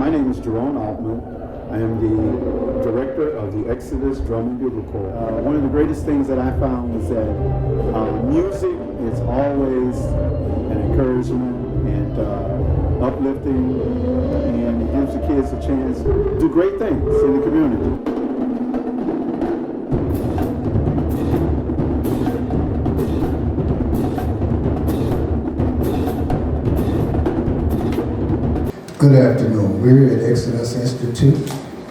My name is Jerome Altman. I am the director of the Exodus Drum and Bugle Corps. One of the greatest things that I found was that music is always an encouragement and uplifting, and it gives the kids a chance to do great things in the community. Good afternoon. We're at Exodus Institute,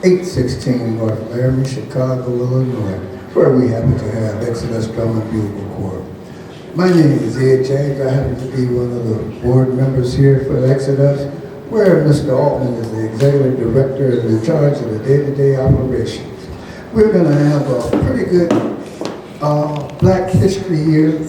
816 North Laramie, Chicago, Illinois, where we happen to have Exodus Drum and Bugle Corps. My name is Ed James. I happen to be one of the board members here for Exodus, where Mr. Altman is the executive director and in charge of the day-to-day operations. We're going to have a pretty good Black history here.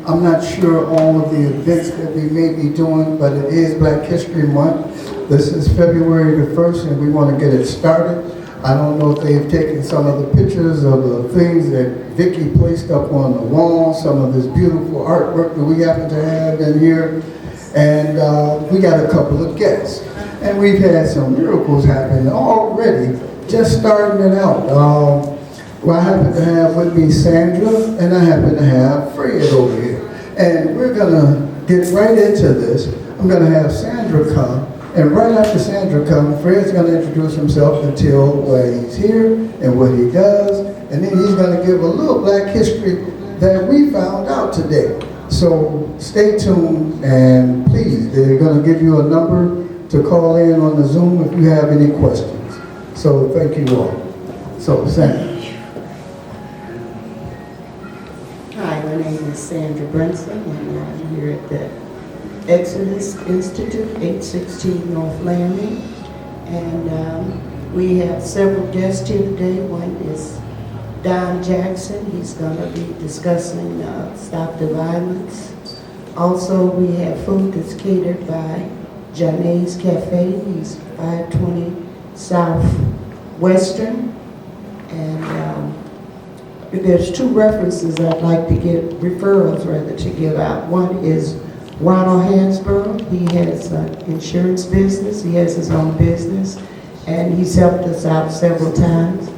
I'm not sure all of the events that we may be doing, but it is Black History Month. This is February the 1st, and we want to get it started. I don't know if they've taken some of the pictures of the things that Vicki placed up on the wall, some of this beautiful artwork that we happen to have in here. And we got a couple of guests. And we've had some miracles happen already, just starting it out. Well, I happen to have with me Sandra, and I happen to have Fred over here. And we're gonna get right into this. I'm gonna have Sandra come, and right after Sandra comes, Fred's gonna introduce himself and tell why he's here and what he does, and then he's gonna give a little Black history that we found out today. So stay tuned, and please, they're gonna give you a number to call in on the Zoom if you have any questions. So thank you all. So Sandra. Hi, my name is Sandra Brunson, and I'm here at the Exodus Institute, 816 North Laramie. And we have several guests here today. One is Don Jackson. He's going to be discussing Stop the Violence. Also, we have food that's catered by Janae's Cafe. He's 520 South Western. And there's two references I'd like to give, referrals rather, to give out. One is Ronald Hansborough. He has an insurance business. He has his own business, and he's helped us out several times.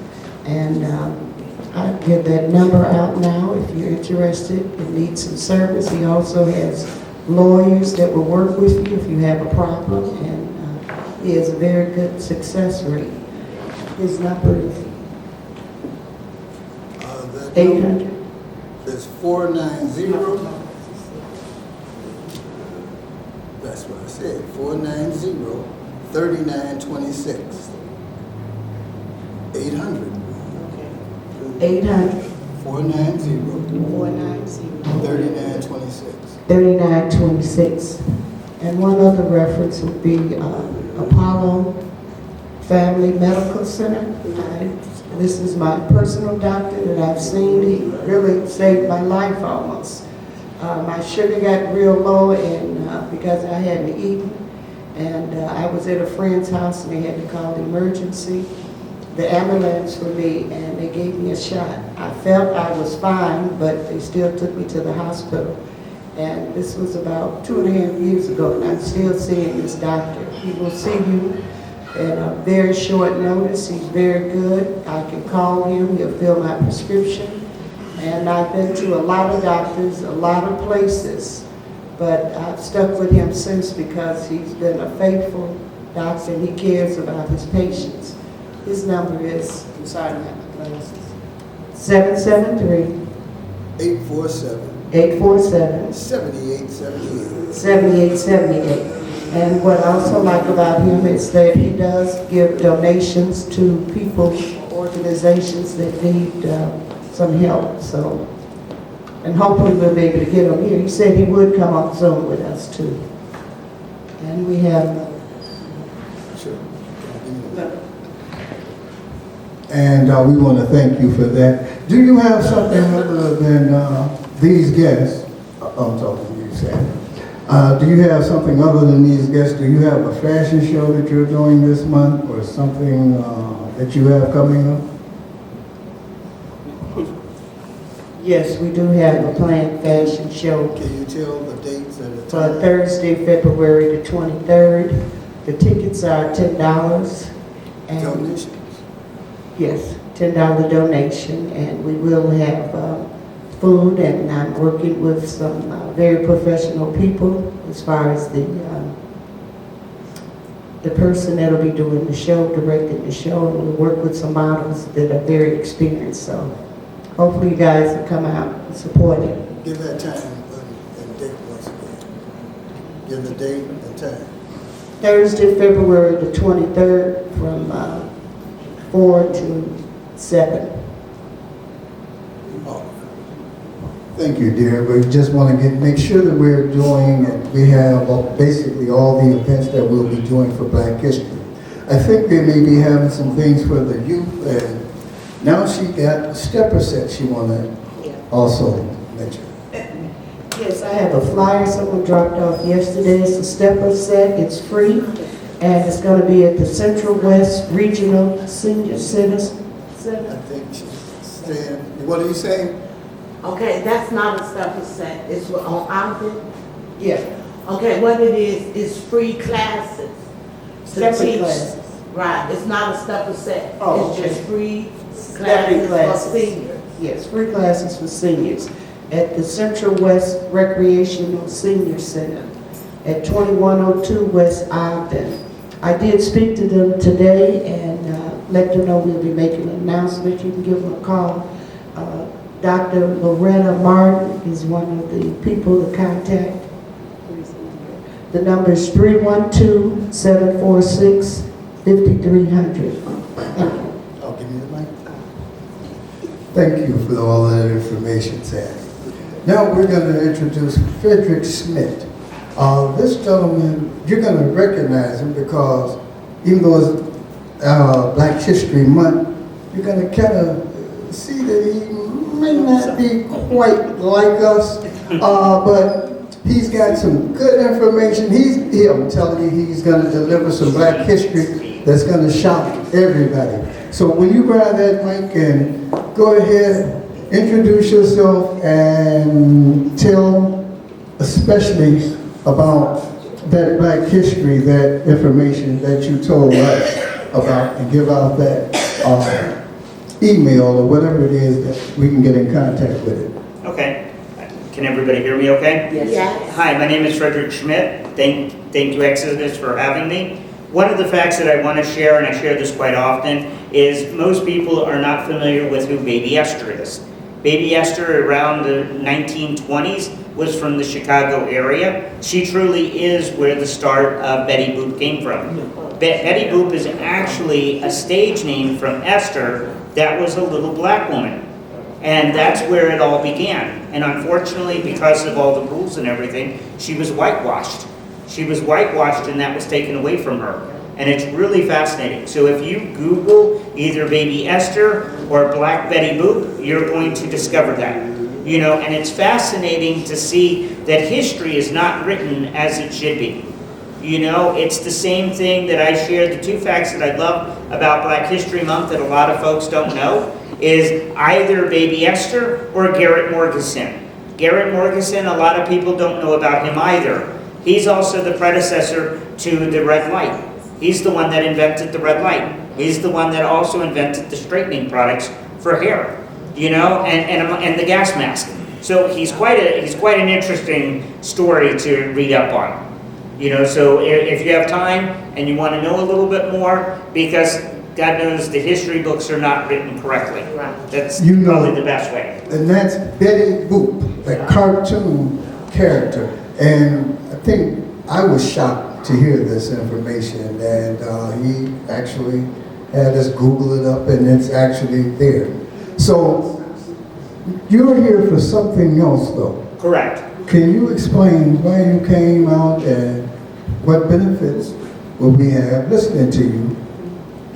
And I'll give that number out now if you're interested and need some service. He also has lawyers that will work with you if you have a problem, and he has a very good success rate. His number is 800. It's 490. That's what I said. 490-3926. 800. 800. 490-3926. 3926. And one other reference would be Apollo Family Medical Center. This is my personal doctor that I've seen. He really saved my life almost. My sugar got real low, and because I hadn't eaten, and I was at a friend's house and they had to call the emergency, the ambulance for me, and they gave me a shot. I felt I was fine, but they still took me to the hospital. And this was about 2.5 years ago, and I'm still seeing this doctor. He will see you at a very short notice. He's very good. I can call him, he'll fill my prescription. And I've been to a lot of doctors, a lot of places, but I've stuck with him since because he's been a faithful doctor and he cares about his patients. His number is, I'm sorry, I don't have my glasses, 773 847 847 7878. 7878. And what I also like about him is that he does give donations to people, organizations that need some help. So, and hopefully we'll be able to get him here. He said he would come on Zoom with us too. And we have. Sure. And we want to thank you for that. Do you have something other than these guests? I'm talking to you, Sam. Do you have something other than these guests? Do you have a fashion show that you're doing this month, or something that you have coming up? Yes, we do have a planned fashion show. Can you tell the dates and the For time? Thursday, February the 23rd, The tickets are $10. And Donations. yes, $10 donation, and we will have food, and I'm working with some very professional people as far as the person that'll be doing the show, directing the show, and we'll work with some models that are very experienced. So hopefully you guys will come out and support it. Give that time and date once again. Give the date and time. Thursday, February the 23rd from 4 to 7. Oh. Thank you, dear. We just want to make sure that we're doing, and we have basically all the events that we'll be doing for Black History. I think we may be having some things for the youth, and now she got a stepper set she want to also mention. Yes, I have a flyer someone dropped off yesterday. It's a stepper set. It's free, and it's going to be at the Central West Regional Senior Center. I think she's saying, what are you saying? Okay, that's not a stepper set, it's on outfit. Yeah, Okay, what it is free classes. to stepper teach. classes. Right, it's not a stepper set, Oh, it's just okay. free Stepping classes for seniors. Yes, free classes for seniors at the Central West Recreational Senior Center at 2102 West Ogden. I did speak to them today and let them know we'll be making an announcement. You can give them a call. Dr. Loretta Martin is one of the people to contact. The number is 312-746-5300. Thank you. I'll give you the mic. Thank you for all that information, Sam. Now we're going to introduce Frederick Smith. This gentleman, you're going to recognize him because even though it's Black History Month, you're going to kind of see that he may not be quite like us, but he's got some good information. I'm telling you, he's going to deliver some Black history that's going to shock everybody. So will you grab that mic and go ahead, introduce yourself, and tell especially about that Black history, that information that you told us about, and give out that email or whatever it is that we can get in contact with it. Okay. Can everybody hear me okay? Yes. Hi, my name is Frederick Schmidt. Thank you, Exodus, for having me. One of the facts that I want to share, and I share this quite often, is most people are not familiar with who Baby Esther is. Baby Esther, around the 1920s, was from the Chicago area. She truly is where the start of Betty Boop came from. Betty Boop is actually a stage name from Esther that was a little black woman. And that's where it all began. And unfortunately, because of all the rules and everything, she was whitewashed. She was whitewashed, and that was taken away from her. And it's really fascinating. So if you Google either Baby Esther or Black Betty Boop, you're going to discover that. You know, and it's fascinating to see that history is not written as it should be. You know, it's the same thing that I share. The two facts that I love about Black History Month that a lot of folks don't know is either Baby Esther or Garrett Morgeson. Garrett Morgeson, a lot of people don't know about him either. He's also the predecessor to the red light. He's the one that invented the red light. He's the one that also invented the straightening products for hair, you know, and the gas mask. So he's quite an interesting story to read up on. You know, so if you have time and you want to know a little bit more, because God knows the history books are not written correctly. Right. That's You know, probably the best way. And that's Betty Boop, the cartoon character. And I think I was shocked to hear this information, and he actually had us Google it up, and it's actually there. So you're here for something else, though. Correct. Can you explain why you came out and what benefits will we have listening to you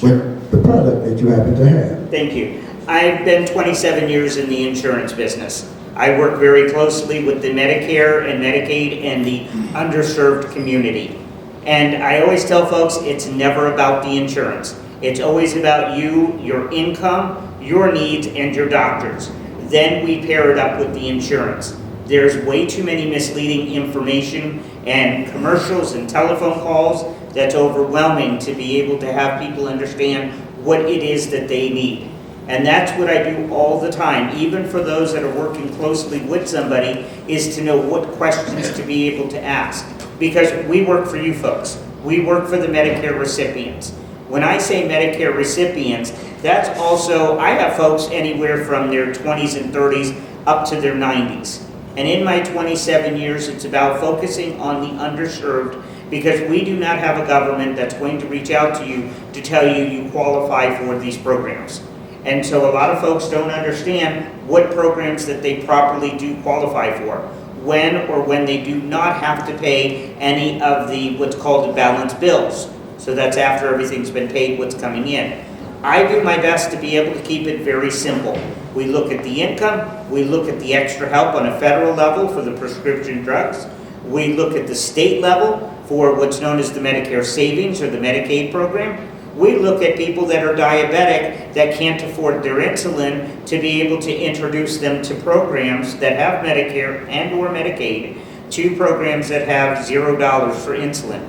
with the product that you happen to have? Thank you. I've been 27 years in the insurance business. I work very closely with the Medicare and Medicaid and the underserved community. And I always tell folks it's never about the insurance. It's always about you, your income, your needs, and your doctors. Then we pair it up with the insurance. There's way too many misleading information and commercials and telephone calls that's overwhelming to be able to have people understand what it is that they need. And that's what I do all the time, even for those that are working closely with somebody, is to know what questions to be able to ask. Because we work for you folks. We work for the Medicare recipients. When I say Medicare recipients, that's also, I have folks anywhere from their 20s and 30s up to their 90s. And in my 27 years, it's about focusing on the underserved, because we do not have a government that's going to reach out to you to tell you you qualify for these programs. And so a lot of folks don't understand what programs that they properly do qualify for, when they do not have to pay any of the what's called the balance bills. So that's after everything's been paid, what's coming in. I do my best to be able to keep it very simple. We look at the income, we look at the extra help on a federal level for the prescription drugs, we look at the state level for what's known as the Medicare Savings or the Medicaid program. We look at people that are diabetic that can't afford their insulin to be able to introduce them to programs that have Medicare and or Medicaid, to programs that have $0 for insulin.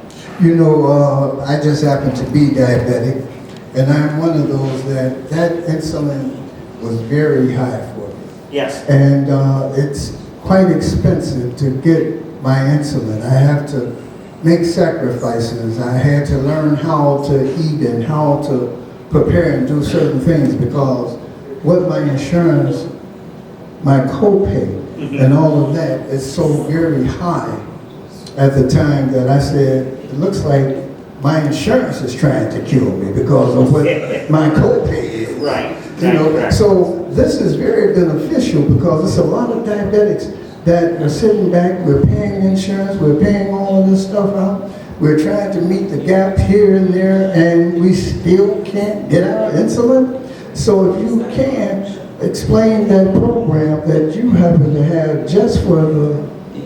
You know, I just happen to be diabetic, and I'm one of those that insulin was very high for me. Yes. And it's quite expensive to get my insulin. I have to make sacrifices. I had to learn how to eat and how to prepare and do certain things, because what my insurance, my copay, and all of that is so very high at the time that I said, it looks like my insurance is trying to kill me because of what my copay is. Right. You know, so this is very beneficial, because it's a lot of diabetics that are sitting back, we're paying insurance, we're paying all of this stuff out, we're trying to meet the gap here and there, and we still can't get our insulin. So if you can, explain that program that you happen to have just for the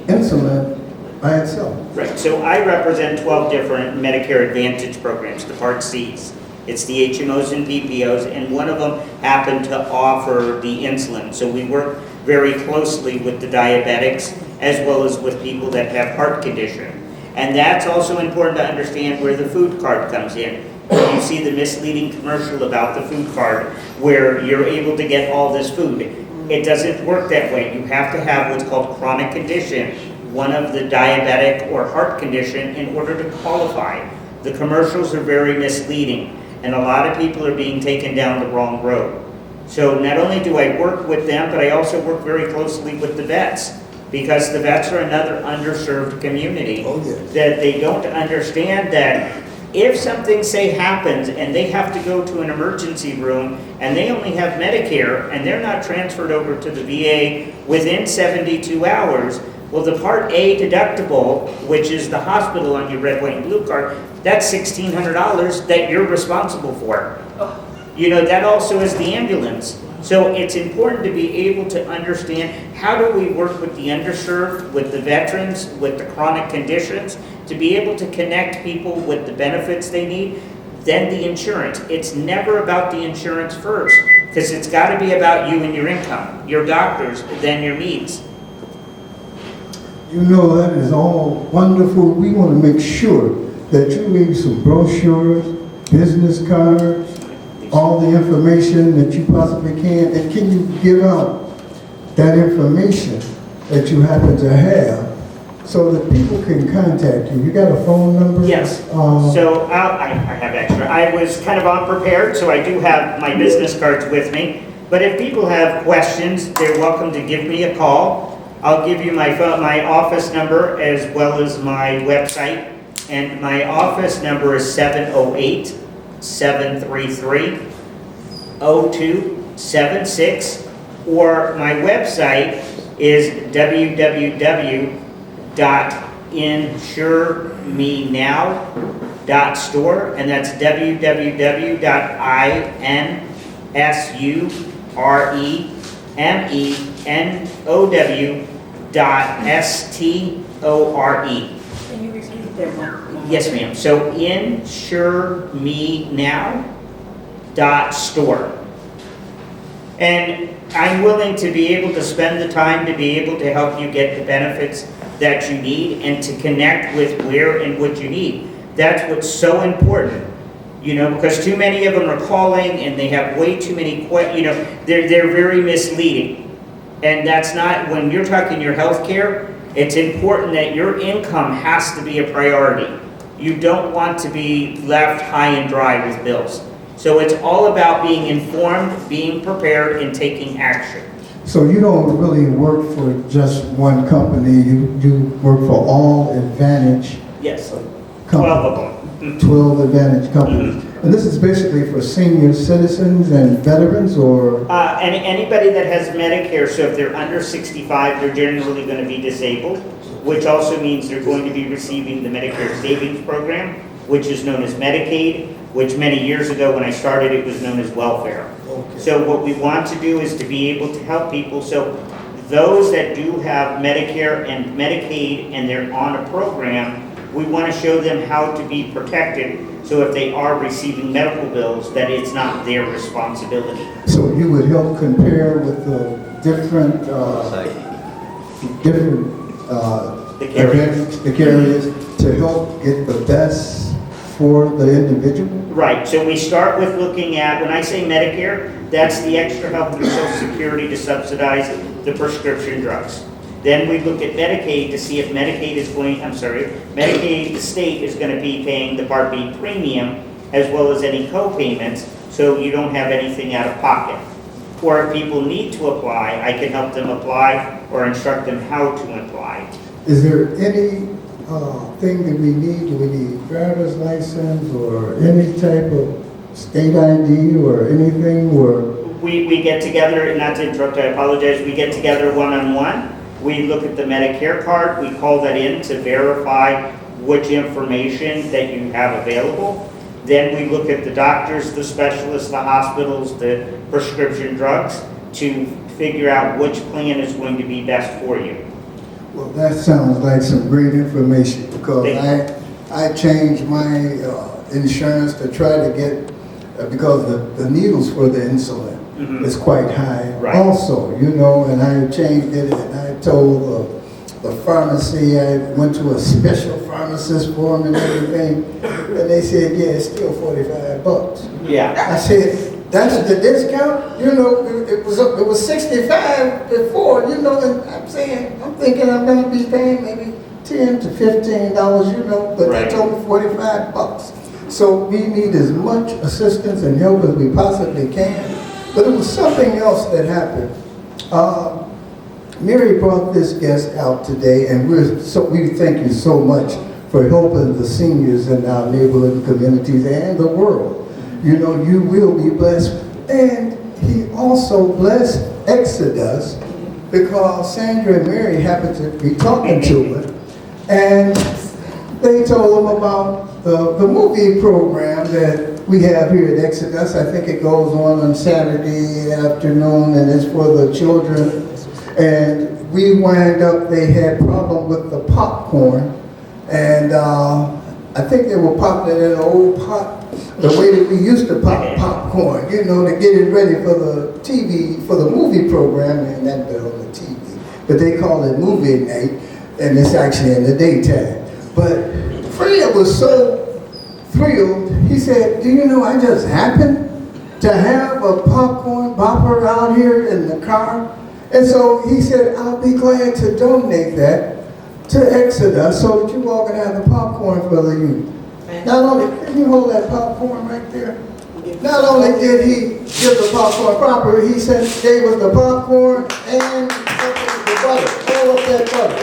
insulin by itself. Right, so I represent 12 different Medicare Advantage programs, the Part Cs. It's the HMOs and PPOs, and one of them happened to offer the insulin. So we work very closely with the diabetics as well as with people that have heart condition. And that's also important to understand where the food card comes in. You see the misleading commercial about the food card where you're able to get all this food. It doesn't work that way. You have to have what's called chronic condition, one of the diabetic or heart condition, in order to qualify. The commercials are very misleading, and a lot of people are being taken down the wrong road. So not only do I work with them, but I also work very closely with the vets, because the vets are another underserved community. Oh, yes. That they don't understand that if something, say, happens and they have to go to an emergency room and they only have Medicare and they're not transferred over to the VA within 72 hours, well, the Part A deductible, which is the hospital on your red, white, and blue card, that's $1,600 that you're responsible for. You know, that also is the ambulance. So it's important to be able to understand, how do we work with the underserved, with the veterans, with the chronic conditions, to be able to connect people with the benefits they need, then the insurance. It's never about the insurance first, because it's got to be about you and your income, your doctors, then your needs. You know, that is all wonderful. We want to make sure that you leave some brochures, business cards, all the information that you possibly can, and can you give out that information that you happen to have so that people can contact you? You got a phone number? Yes. So I have extra. I was kind of unprepared, so I do have my business cards with me. But if people have questions, they're welcome to give me a call. I'll give you my office number as well as my website. And my office number is 708-733-0276. Or my website is www.insuremenow.store, and that's www.insuremenow.store. Can you repeat that one? Yes, ma'am. So insuremenow.store. And I'm willing to be able to spend the time to be able to help you get the benefits that you need and to connect with where and what you need. That's what's so important, you know, because too many of them are calling and they have way too many they're very misleading. And that's not, when you're talking your health care, it's important that your income has to be a priority. You don't want to be left high and dry with bills. So it's all about being informed, being prepared, and taking action. So you don't really work for just one company, you work for all Advantage Yes, companies. 12 of them. 12 Advantage companies. And this is basically for senior citizens and veterans, or? And anybody that has Medicare, so if they're under 65, they're generally going to be disabled, which also means they're going to be receiving the Medicare Savings Program, which is known as Medicaid, which many years ago when I started, it was known as welfare. Okay. So what we want to do is to be able to help people. So those that do have Medicare and Medicaid and they're on a program, we want to show them how to be protected. So if they are receiving medical bills, that it's not their responsibility. So you would help compare with the different, The carriers. Advantage, the carriers, to help get the best for the individual? Right, so we start with looking at, when I say Medicare, that's the extra help through Social Security to subsidize the prescription drugs. Then we look at Medicaid to see if Medicaid, the state is going to be paying the Part B premium as well as any co-payments, so you don't have anything out of pocket. Or if people need to apply, I can help them apply or instruct them how to apply. Is there any thing that we need? Do we need driver's license or any type of state ID or anything? Or We get together, not to interrupt, I apologize, we get together one-on-one. We look at the Medicare card, we call that in to verify which information that you have available. Then we look at the doctors, the specialists, the hospitals, the prescription drugs to figure out which plan is going to be best for you. well, that sounds like some great information, because I changed my insurance to try to get because the needles for the insulin is quite high. Right. Also, you know, and I changed it, and I told the pharmacy, I went to a special pharmacist for them and everything, and they said, yeah, it's still $45. Yeah, I said, that's the discount? You know, it was 65 before, you know, and I'm thinking I'm gonna be paying maybe $10 to $15, you know, but Right. they told me $45. So we need as much assistance and help as we possibly can. But it was something else that happened. Mary brought this guest out today, and we thank you so much for helping the seniors in our neighborhood communities and the world. You know, you will be blessed. And he also blessed Exodus, because Sandra and Mary happened to be talking to her, and they told them about the movie program that we have here at Exodus. I think it goes on Saturday afternoon, and it's for the children. And we wind up, they had problem with the popcorn, and I think they were popping it in an old pot, the way that we used to pop popcorn, you know, to get it ready for the TV, for the movie program, and that bit on the TV. But they call it movie night, and it's actually in the daytime. But Freya was so thrilled, he said, do you know, I just happened to have a popcorn bopper out here in the car. And so he said, I'll be glad to donate that to Exodus so that you all can have the popcorn for the youth. Not only, can you hold that popcorn right there? Not only did he give the popcorn proper, he said, gave us the popcorn and the butter. All of that butter.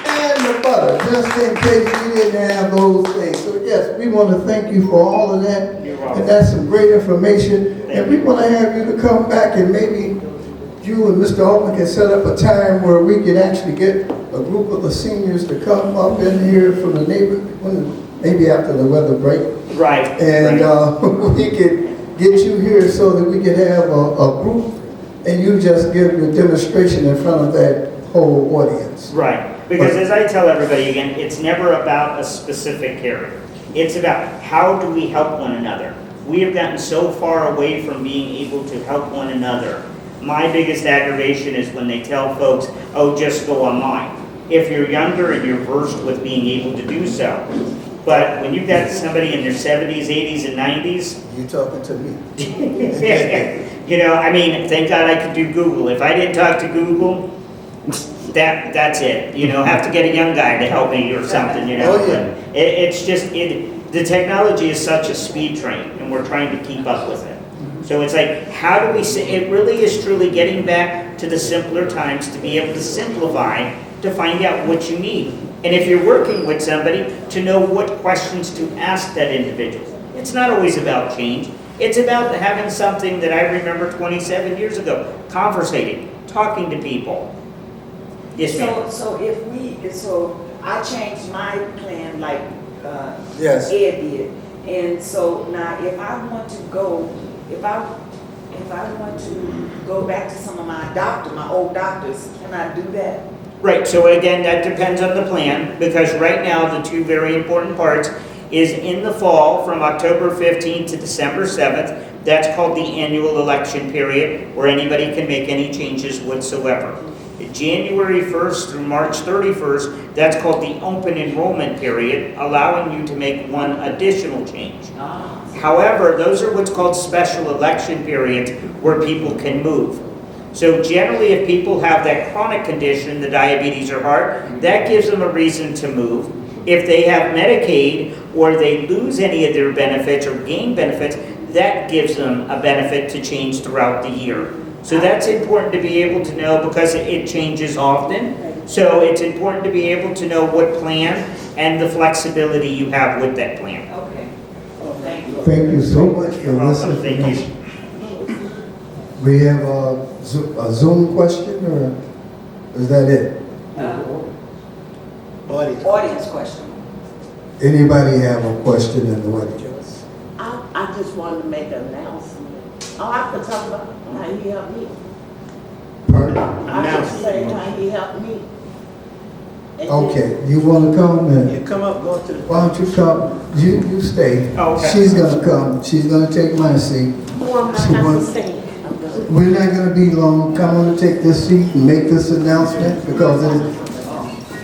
And the butter, just in case we didn't have those things. So yes, we want to thank you for all of that. You're welcome. And that's some great information. And we want to have you to come back, and maybe you and Mr. Altman can set up a time where we can actually get a group of the seniors to come up in here from the neighborhood, maybe after the weather break. right. And right. we could get you here so that we could have a group, and you just give your demonstration in front of that whole audience. Right, because as I tell everybody again, it's never about a specific carrier. It's about how do we help one another. We have gotten so far away from being able to help one another. My biggest aggravation is when they tell folks, oh, just go online. if you're younger and you're versed with being able to do so. But when you've got somebody in their 70s, 80s, and 90s, You talking to me? you know, I mean, thank God I could do Google. If I didn't talk to Google, that's it. You know, have to get a young guy to help me or something, you know. Oh, yeah. But it's just, the technology is such a speed train, and we're trying to keep up with it. So it's like, how do we say, it really is truly getting back to the simpler times to be able to simplify, to find out what you need. And if you're working with somebody, to know what questions to ask that individual. It's not always about change. It's about having something that I remember 27 years ago, conversating, talking to people. Yes, ma'am. So I changed my plan like, Yes. Ed did. And so now if I want to go, if I want to go back to some of my old doctors, can I do that? Right, so again, that depends on the plan, because right now, the two very important parts is in the fall, from October 15th to December 7th. That's called the annual election period, where anybody can make any changes whatsoever. January 1st through March 31st, that's called the open enrollment period, allowing you to make one additional change. However, those are what's called special election periods, where people can move. So generally, if people have that chronic condition, the diabetes or heart, that gives them a reason to move. If they have Medicaid, or they lose any of their benefits or gain benefits, that gives them a benefit to change throughout the year. So that's important to be able to know, because it changes often. So it's important to be able to know what plan and the flexibility you have with that plan. Okay. Thank you. Thank you so much for You're this welcome. Thank information. you. We have a Zoom question, or is that it? Audience question. Anybody have a question in the audience? I just wanted to make an announcement. Oh, I could talk about how he helped me. Pardon? I could say how he helped me. And Okay, you want to come and, You come up, go to the. why don't you come? You stay. Okay. She's gonna come. She's gonna take my seat. Who am I She not to wants- say? We're not gonna be long. Come on and take this seat and make this announcement, because it's,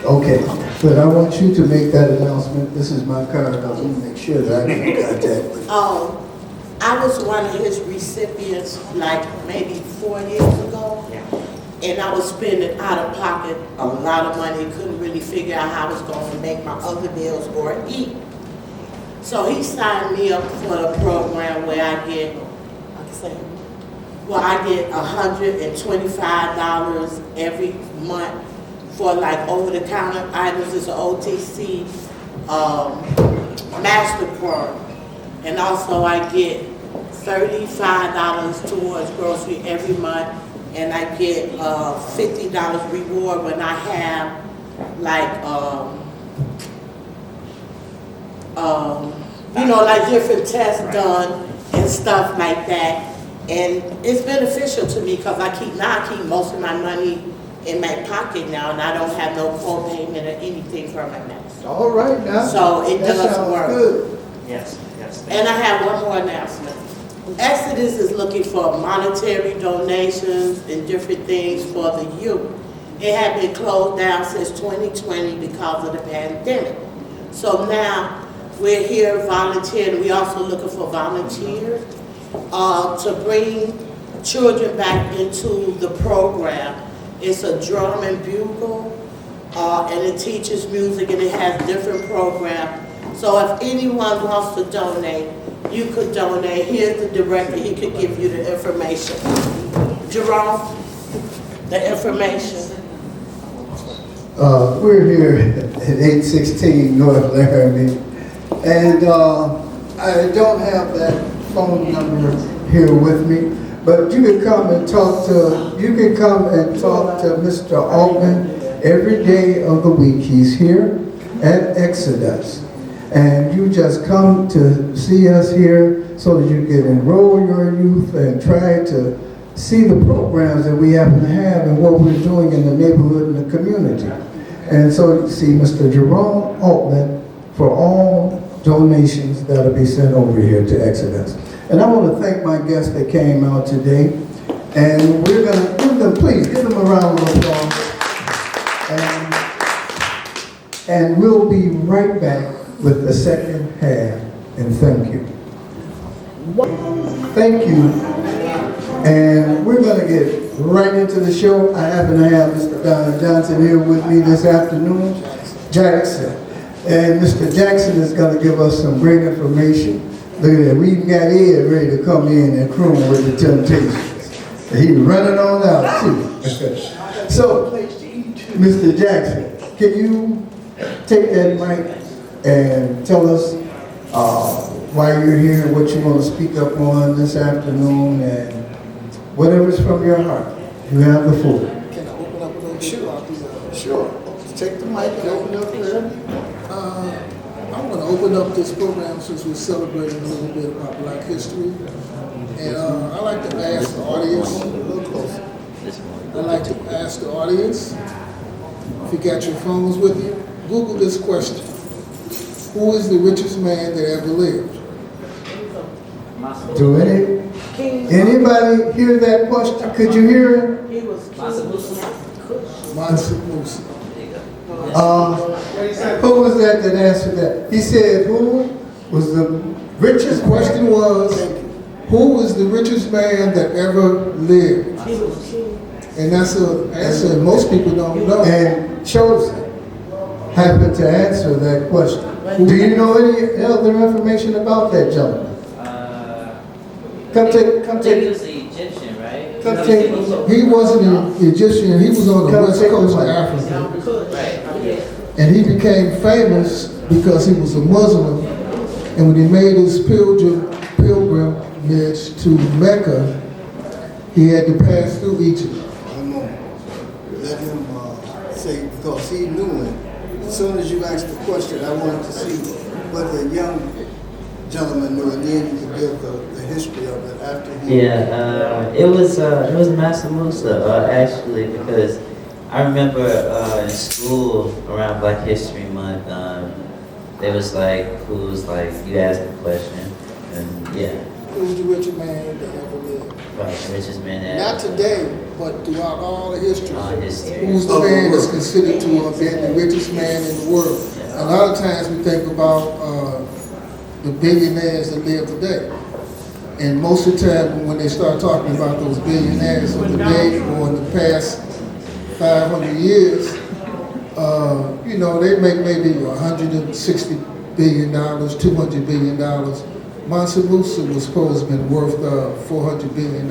okay. But I want you to make that announcement. This is my card. I want to make sure that I can contact with you. I was one of his recipients like maybe 4 years ago. And I was spending out of pocket a lot of money, couldn't really figure out how I was going to make my other bills or eat. So he signed me up for the program where I get, I get $125 every month for like over-the-counter items. It's an OTC MasterCard. And also I get $35 towards grocery every month. And I get $50 reward when I have like, like different tests done and stuff like that. And it's beneficial to me, because I keep most of my money in my pocket now, and I don't have no co-payment or anything for my medicine. All right now. So it That does sounds work. good. Yes, yes. And I have one more announcement. Exodus is looking for monetary donations and different things for the youth. It had been closed down since 2020 because of the pandemic. So now we're here volunteering. We're also looking for volunteers to bring children back into the program. It's a drum and bugle, and it teaches music, and it has different programs. So if anyone wants to donate, you could donate. Here's the director. He could give you the information. Jerome, the information. We're here at 816 North Laramie, and I don't have that phone number here with me, but you can come and talk to Mr. Altman every day of the week. He's here at Exodus. And you just come to see us here so that you can enroll your youth and try to see the programs that we happen to have and what we're doing in the neighborhood and the community. And so you see Mr. Jerome Altman for all donations that'll be sent over here to Exodus. And I want to thank my guests that came out today. And we're going to give them, please, give them a round of applause. And And we'll be right back with the second half, and thank you. Thank you. And we're going to get right into the show. I happen to have Mr. Don Johnson here with me this afternoon, Jackson. And Mr. Jackson is going to give us some great information. Look at that, we even got Ed ready to come in and croon with the Temptations. And he's running on out too. So, Mr. Jackson, can you take that mic and tell us why you're here and what you want to speak up on this afternoon and whatever's from your heart. You have the floor. Can I open up a little bit? Sure. Sure. Take the mic and open up there. I'm going to open up this program since we're celebrating a little bit about Black history. And I like to ask the audience, a little closer. I like to ask the audience, if you got your phones with you, Google this question. Who is the richest man that ever lived? Do anybody hear that question? Could you hear it? He was Mansa Musa. Who was that answered that? He said, who was the richest? The question was, who is the richest man that ever lived? And that's an answer most people don't know. And Chosen happened to answer that question. Do you know any other information about that gentleman? Come take. He was the Egyptian, right? Come take. He wasn't an Egyptian, he was on the Come west take coast of the mic. Africa. Right. And he became famous because he was a Muslim. And when he made his pilgrimage to Mecca, he had to pass through Egypt. One moment. Let him say, because he knew it. As soon as you asked the question, I wanted to see what the young gentleman knew, and then you could give the history of it after he... Yeah, it was Mansa Musa, actually, because I remember in school around Black History Month, there was like, who's like, you asked the question, and yeah. Who's the richest man that ever lived? Right, the richest man that Not today, but throughout all the history. All history. Who's the man that's considered to have been the richest man in the world? A lot of times we think about the billionaires that live today. And most of the time when they start talking about those billionaires of the day or in the past 500 years, you know, they make maybe $160 billion, $200 billion. Mansa Musa was supposed to have been worth $400 billion.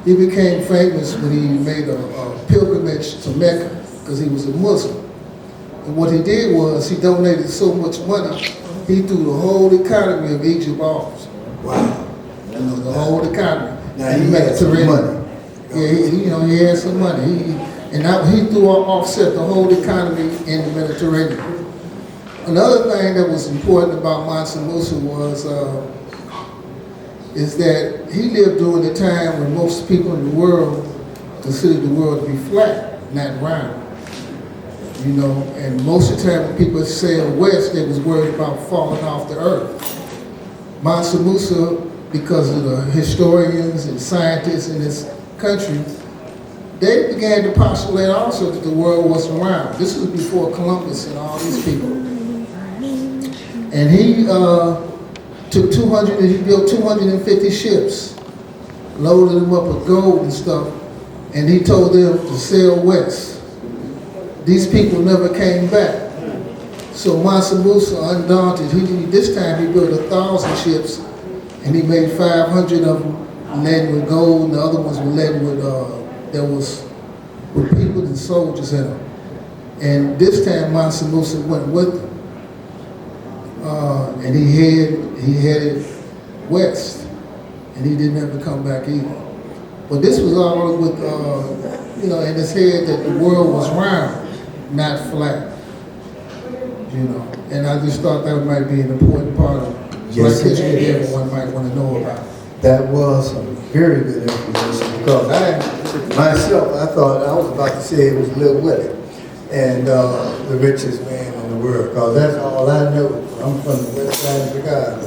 He became famous when he made a pilgrimage to Mecca because he was a Muslim. And what he did was he donated so much money, he threw the whole economy of Egypt off. Wow. You know, the whole economy. Now he had some money. Yeah, he had some money. He threw offset the whole economy in the Mediterranean. Another thing that was important about Mansa Musa was is that he lived during the time when most people in the world considered the world to be flat, not round. You know, and most of the time when people sailed west, they was worried about falling off the earth. Mansa Musa, because of the historians and scientists in this country, they began to postulate also that the world wasn't round. This was before Columbus and all these people. And he he built 250 ships, loaded them up with gold and stuff, and he told them to sail west. These people never came back. So Mansa Musa, undaunted, this time he built 1,000 ships, and he made 500 of them laden with gold, and the other ones were laden with people and soldiers in them. And this time Mansa Musa went with them. And he headed west, and he didn't ever come back either. But this was all with, you know, in his head that the world was round, not flat. You know, and I just thought that might be an important part of Black history that everyone might want to know about. That was some very good information because I thought I was about to say it was Lil Willie and the richest man in the world because that's all I know. I'm from the west side of Chicago,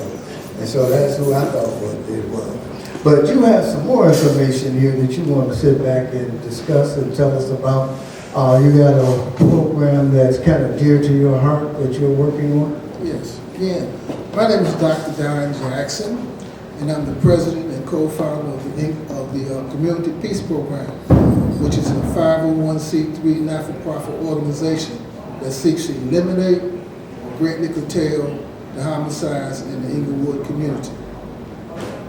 and so that's who I thought it was. But you have some more information here that you want to sit back and discuss and tell us about You got a program that's kind of dear to your heart that you're working on? Yes, again, my name is Dr. Don Jackson, and I'm the president and co-founder of the Community Peace Program, which is a 501c3 not-for-profit organization that seeks to eliminate or greatly curtail the homicides in the Inglewood community.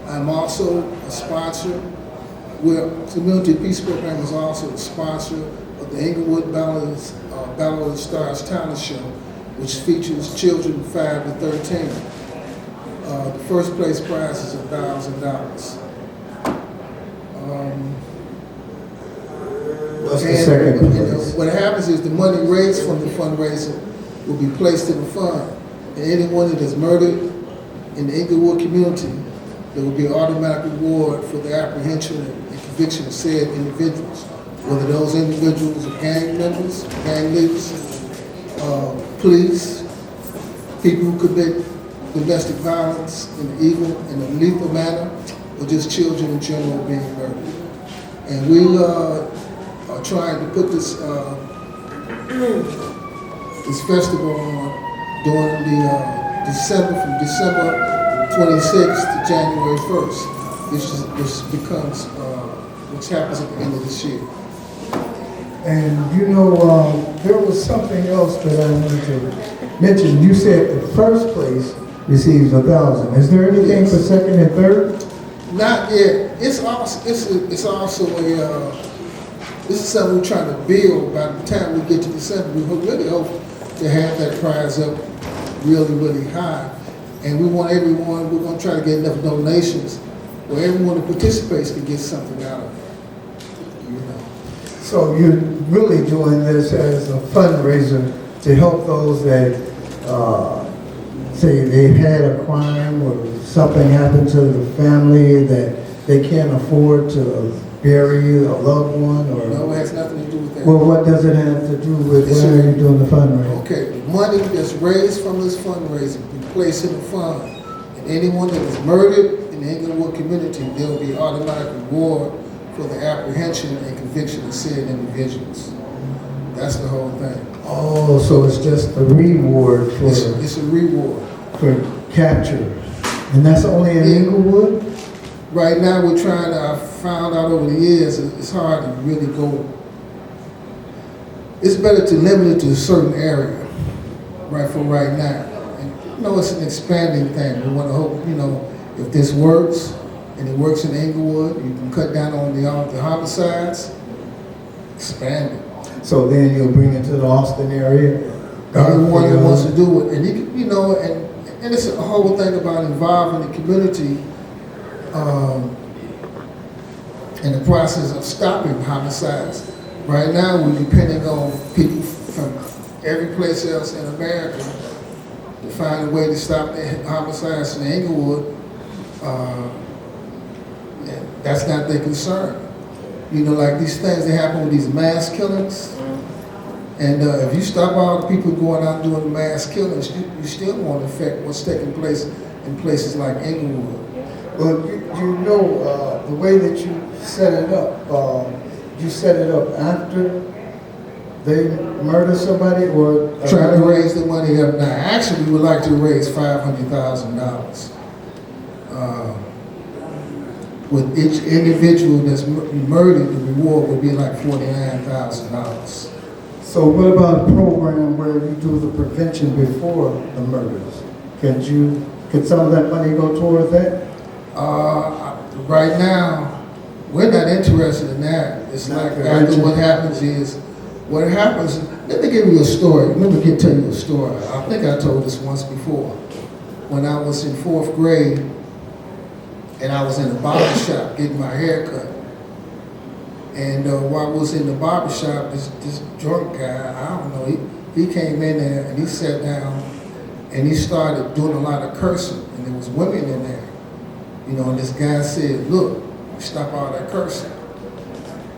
I'm also a sponsor. Community Peace Program is also a sponsor of the Inglewood Battle of the Stars Talent Show, which features children 5 to 13. The first place prize is $1,000. What's the second place? What happens is the money raised from the fundraiser will be placed in a fund. And anyone that is murdered in the Inglewood community, there will be an automatic reward for the apprehension and conviction of said individuals, whether those individuals are gang members, gang leaders, police, people who commit domestic violence in a lethal manner, or just children in general being murdered. And we are trying to put this this festival on during the from December 26th to January 1st, which happens at the end of this year. And you know, there was something else that I wanted to mention. You said the first place receives $1,000. Is there anything for second and third? Not yet. It's also this is something we're trying to build. By the time we get to December, we really hope to have that prize up really, really high. And we want everyone, we're going to try to get enough donations where everyone who participates can get something out of it. You know. So you're really doing this as a fundraiser to help those that say they've had a crime or something happened to the family that they can't afford to bury a loved one, or No, it has nothing to do with that. well, what does it have to do with It's why are you doing the fundraiser? Okay, the money that's raised from this fundraiser will be placed in a fund, and anyone that is murdered in the Inglewood community, there will be automatic reward for the apprehension and conviction of said individuals. That's the whole thing. Oh, so it's just a reward for It's a reward. for capture, and that's only in Inglewood? Right now, we're trying to, I found out over the years, it's hard to really go. It's better to limit it to a certain area, right, for right now. And, you know, it's an expanding thing. We want to hope, you know, if this works, and it works in Inglewood, you can cut down on the homicides, expand it. So then you'll bring it to the Austin area? Everyone that wants to do it. And you know, and it's a whole thing about involving the community in the process of stopping homicides. Right now, we're depending on people from every place else in America to find a way to stop the homicides in Inglewood. And that's not their concern. You know, like these things that happen with these mass killings. And if you stop all the people going out doing mass killings, you still won't affect what's taking place in places like Inglewood. Well, you know, the way that you set it up, you set it up after they murder somebody, or trying to raise the money up now. Actually, we would like to raise $500,000. With each individual that's murdered, the reward would be like $49,000. So what about a program where you do the prevention before the murders? Could some of that money go toward that? Right now, we're not interested in that. It's like after what happens, let me give you a story. Let me tell you a story. I think I told this once before. When I was in 4th grade, and I was in the barber shop getting my hair cut. And while I was in the barber shop, this drunk guy, I don't know, he came in there and he sat down and he started doing a lot of cursing, and there was women in there. You know, and this guy said, "Look, stop all that cursing."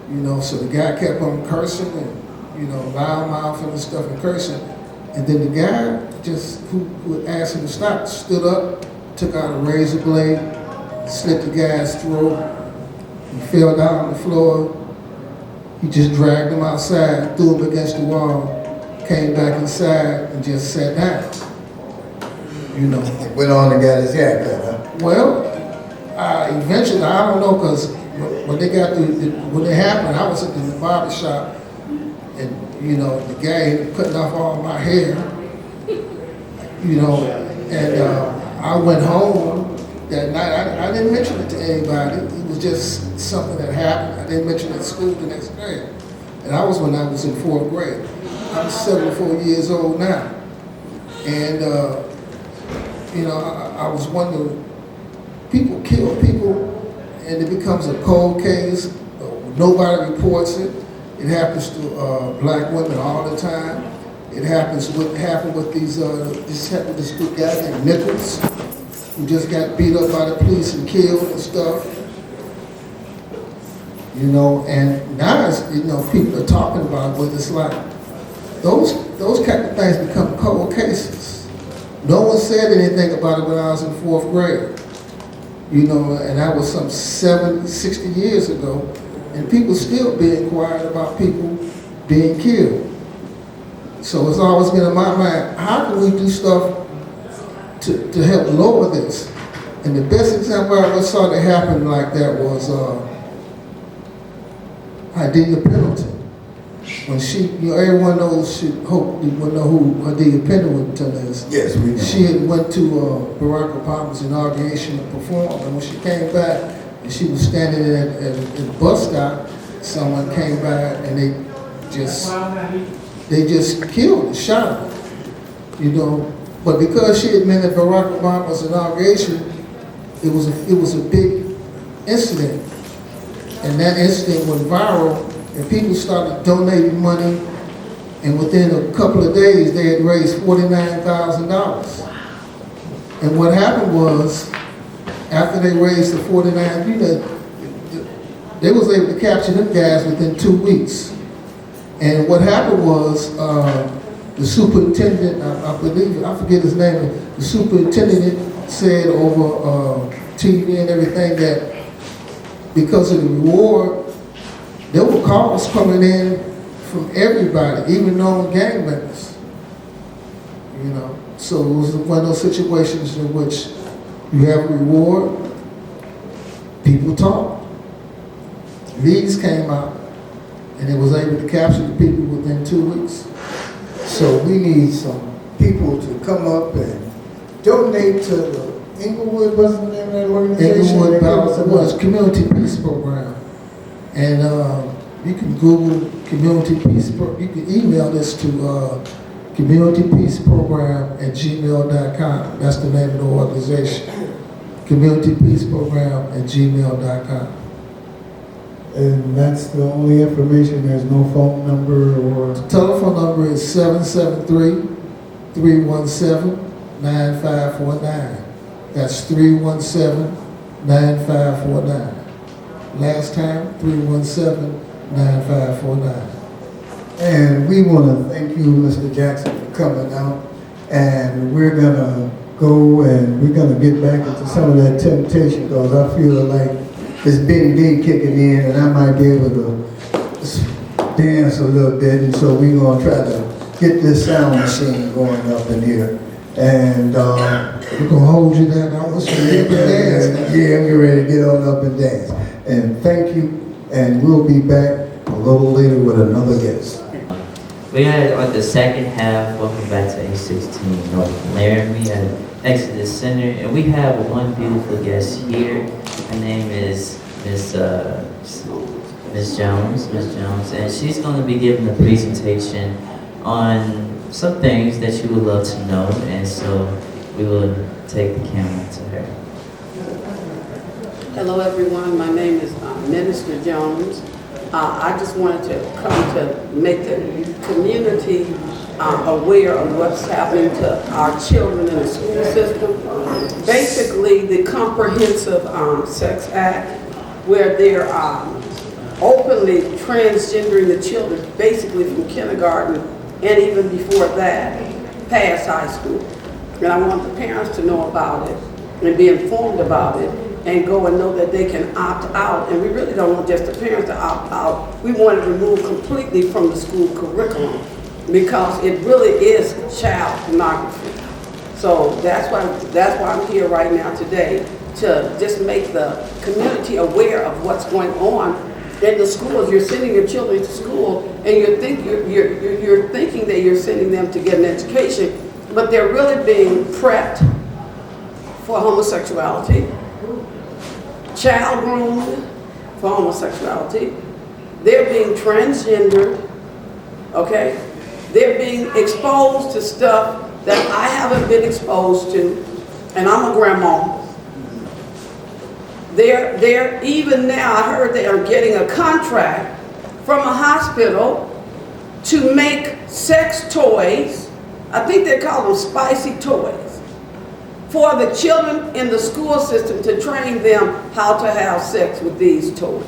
You know, so the guy kept on cursing and, you know, loudmouth and stuff and cursing. And then the guy who asked him to stop stood up, took out a razor blade, slit the guy's throat. He fell down on the floor. He just dragged him outside, threw him against the wall, came back inside and just sat down. You know. Went on and got his hair cut, huh? Well, eventually, I don't know, because when they got when it happened, I was in the barber shop, and you know, the guy cutting off all my hair, you know, and I went home that night. I didn't mention it to anybody. It was just something that happened. I didn't mention it at school the next day, and I was when I was in 4th grade. I'm 74 years old now, and you know, I was wondering. People kill people, and it becomes a cold case. Nobody reports it. It happens to black women all the time. It happens. What happened with these? This happened with this good guy named Nichols, who just got beat up by the police and killed and stuff. You know, and now it's, you know, people are talking about what it's like. Those kind of things become cold cases. No one said anything about it when I was in 4th grade. You know, and that was some 60 years ago, and people still being quiet about people being killed. So it's always been in my mind, how can we do stuff to help lower this? And the best example I ever saw that happen like that was Idea Pendleton. When she, you know, everyone knows, you will know who Idea Pendleton is. Yes, we know. She had went to Barack Obama's inauguration and performed, and when she came back, and she was standing at the bus stop, someone came by and they just killed her, shot her, you know. But because she had been at Barack Obama's inauguration, it was a big incident, and that incident went viral. And people started donating money, and within a couple of days, they had raised $49,000. And what happened was, after they raised the $49,000, you know, they was able to capture them guys within 2 weeks. And what happened was, the superintendent, I believe, I forget his name, the superintendent said over TV and everything that because of the reward, there were calls coming in from everybody, even known gang members. You know, so it was one of those situations in which you have a reward, people talk. Leads came out, and it was able to capture the people within 2 weeks. So we need some people to come up and donate to the Inglewood, what's the name of that organization? Inglewood was Community Peace Program. And you can Google Community Peace Program. You can email this to communitypeaceprogram@gmail.com. That's the name of the organization. communitypeaceprogram@gmail.com. And that's the only information, there's no phone number or? The telephone number is 773-317-9549. That's 317-9549. Last time, 317-9549. And we want to thank you, Mr. Jackson, for coming out. And we're going to go and we're going to get back into some of that temptation, because I feel like it's Benny D kicking in, and I might be able to dance a little bit. And so we're going to try to get this sound machine going up in here. And we're going to hold you down. I want you to get up and dance. yeah, I'm getting ready to get on up and dance. And thank you, and we'll be back a little later with another guest. We had on the second half, welcome back to A16 North Laramie at Exodus Center, and we have one beautiful guest here. Her name is Miss Jones, and she's going to be giving a presentation on some things that you would love to know, and so we will take the camera to her. Hello everyone, my name is Minister Jones. I just wanted to come to make the community aware of what's happening to our children in the school system. Basically, the Comprehensive Sex Act, where they're openly transgendering the children, basically from kindergarten and even before that, past high school. And I want the parents to know about it and be informed about it. and go and know that they can opt out. And we really don't want just the parents to opt out. We want it removed completely from the school curriculum because it really is child pornography. So that's why I'm here right now today, to just make the community aware of what's going on in the schools. You're sending your children to school, and you're thinking that you're sending them to get an education, but they're really being prepped for homosexuality, child groomed for homosexuality. They're being transgendered, okay? They're being exposed to stuff that I haven't been exposed to, and I'm a grandma. They're even now, I heard they are getting a contract from a hospital to make sex toys. I think they call them spicy toys, for the children in the school system to train them how to have sex with these toys.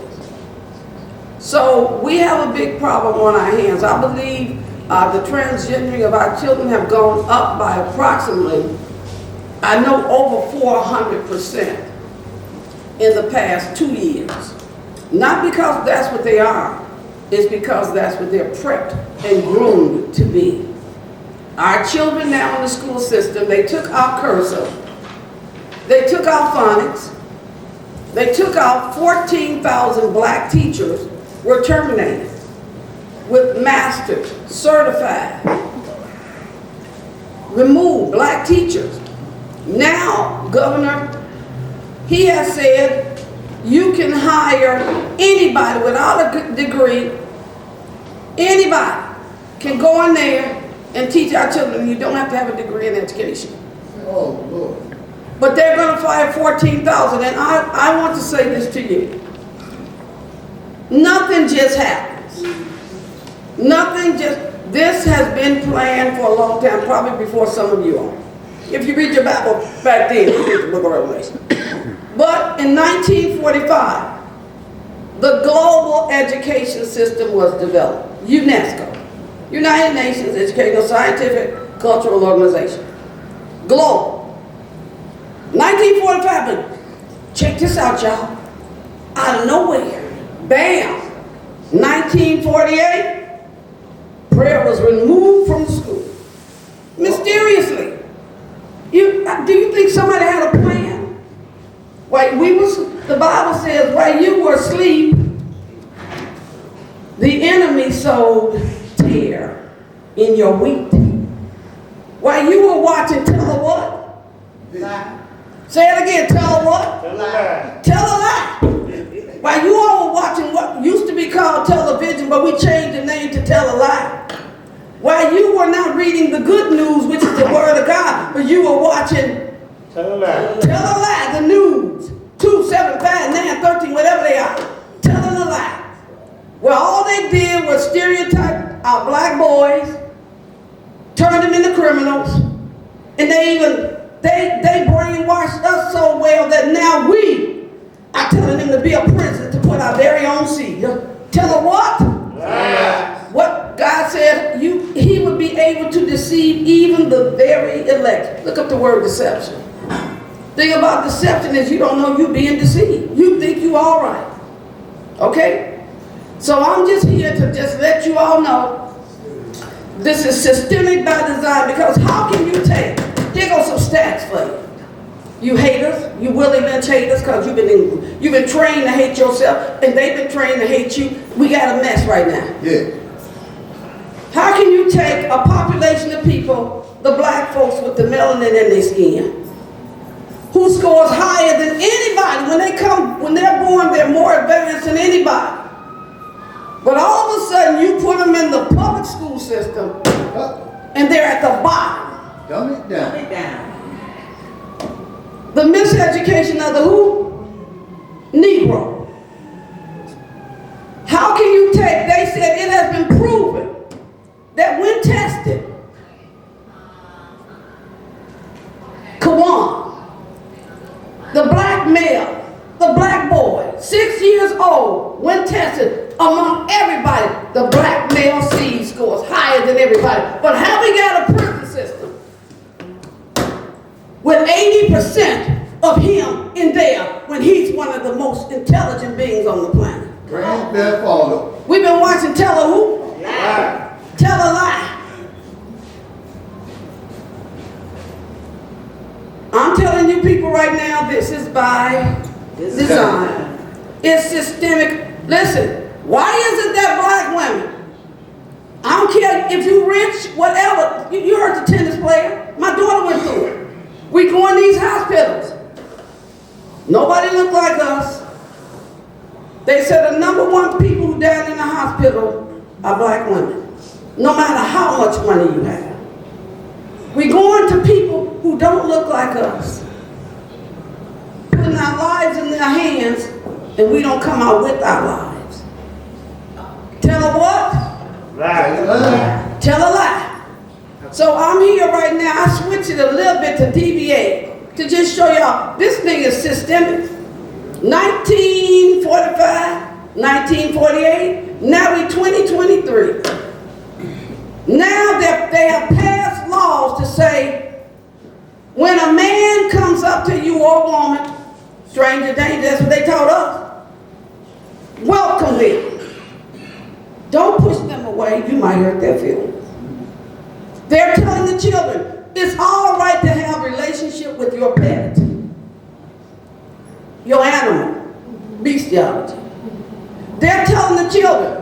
So we have a big problem on our hands. I believe the transgendering of our children have gone up by approximately, I know, over 400% in the past 2 years. Not because that's what they are, it's because that's what they're prepped and groomed to be. Our children now in the school system, they took out cursive, they took out phonics, they took out 14,000 black teachers were terminated with masters, certified, removed black teachers. Now, Governor, he has said you can hire anybody without a degree. Anybody can go in there and teach our children. You don't have to have a degree in education. Oh, Lord. But they're going to fire 14,000. And I want to say this to you. Nothing just happens. Nothing just, this has been planned for a long time, probably before some of you are. If you read your Bible back then, you read the book of Revelation. But in 1945, the global education system was developed. UNESCO, United Nations Educational, Scientific, Cultural Organization. Global. 1945, but check this out, y'all. Out of nowhere, bam, 1948, prayer was removed from the school. Mysteriously. Do you think somebody had a plan? While the Bible says, while you were asleep, the enemy sowed tear in your wheat. While you were watching, tell her what? Lie. Say it again, tell her what? Tell a lie. Tell a lie. While you all were watching what used to be called television, but we changed the name to tell a lie. While you were not reading the good news, which is the word of God, but you were watching tell a lie. Tell a lie, the news. 2, 7, 5, 9, 13, whatever they are. Telling a lie. Well, all they did was stereotype our black boys, turn them into criminals, and they brainwashed us so well that now we are telling them to be a prison to put our very own seed. Tell her what? Lie. What God said, he would be able to deceive even the very elect. Look up the word deception. Thing about deception is you don't know you're being deceived. You think you're all right. Okay? So I'm just here to just let you all know this is systemic by design, because how can you take, here goes some stats for you. You haters, you Willie Lynch haters, because you've been trained to hate yourself, and they've been trained to hate you. We got a mess right now. Yeah. How can you take a population of people, the black folks with the melanin in their skin, who scores higher than anybody? When they're born, they're more advanced than anybody. But all of a sudden, you put them in the public school system, and they're at the bottom. Dumb it down. Dumb it down. The miseducation of the who? Negro. How can you take, they said it has been proven that when tested, Kawan, the black male, the black boy, 6 years old, when tested among everybody, the black male seed scores higher than everybody. But how we got a prison system with 80% of him in there when he's one of the most intelligent beings on the planet? Granddad father. We've been watching Tell a Who? Lie. Tell a Lie. I'm telling you people right now, this is by design. It's systemic. Listen, why is it that black women, I don't care if you're rich, whatever, you heard the tennis player, my daughter went through it. We go in these hospitals. Nobody look like us. They said the number one people who died in the hospital are black women, no matter how much money you have. We go into people who don't look like us, putting our lives in their hands, and we don't come out with our lives. Tell a what? Lie. Tell a lie. So I'm here right now. I switched it a little bit to deviate to just show y'all this thing is systemic. 1945, 1948, now we 2023. Now that they have passed laws to say when a man comes up to you or a woman, stranger danger, that's what they taught us, welcome them. Don't push them away, you might hurt their feelings. They're telling the children, it's all right to have a relationship with your pet, your animal, bestiality. They're telling the children,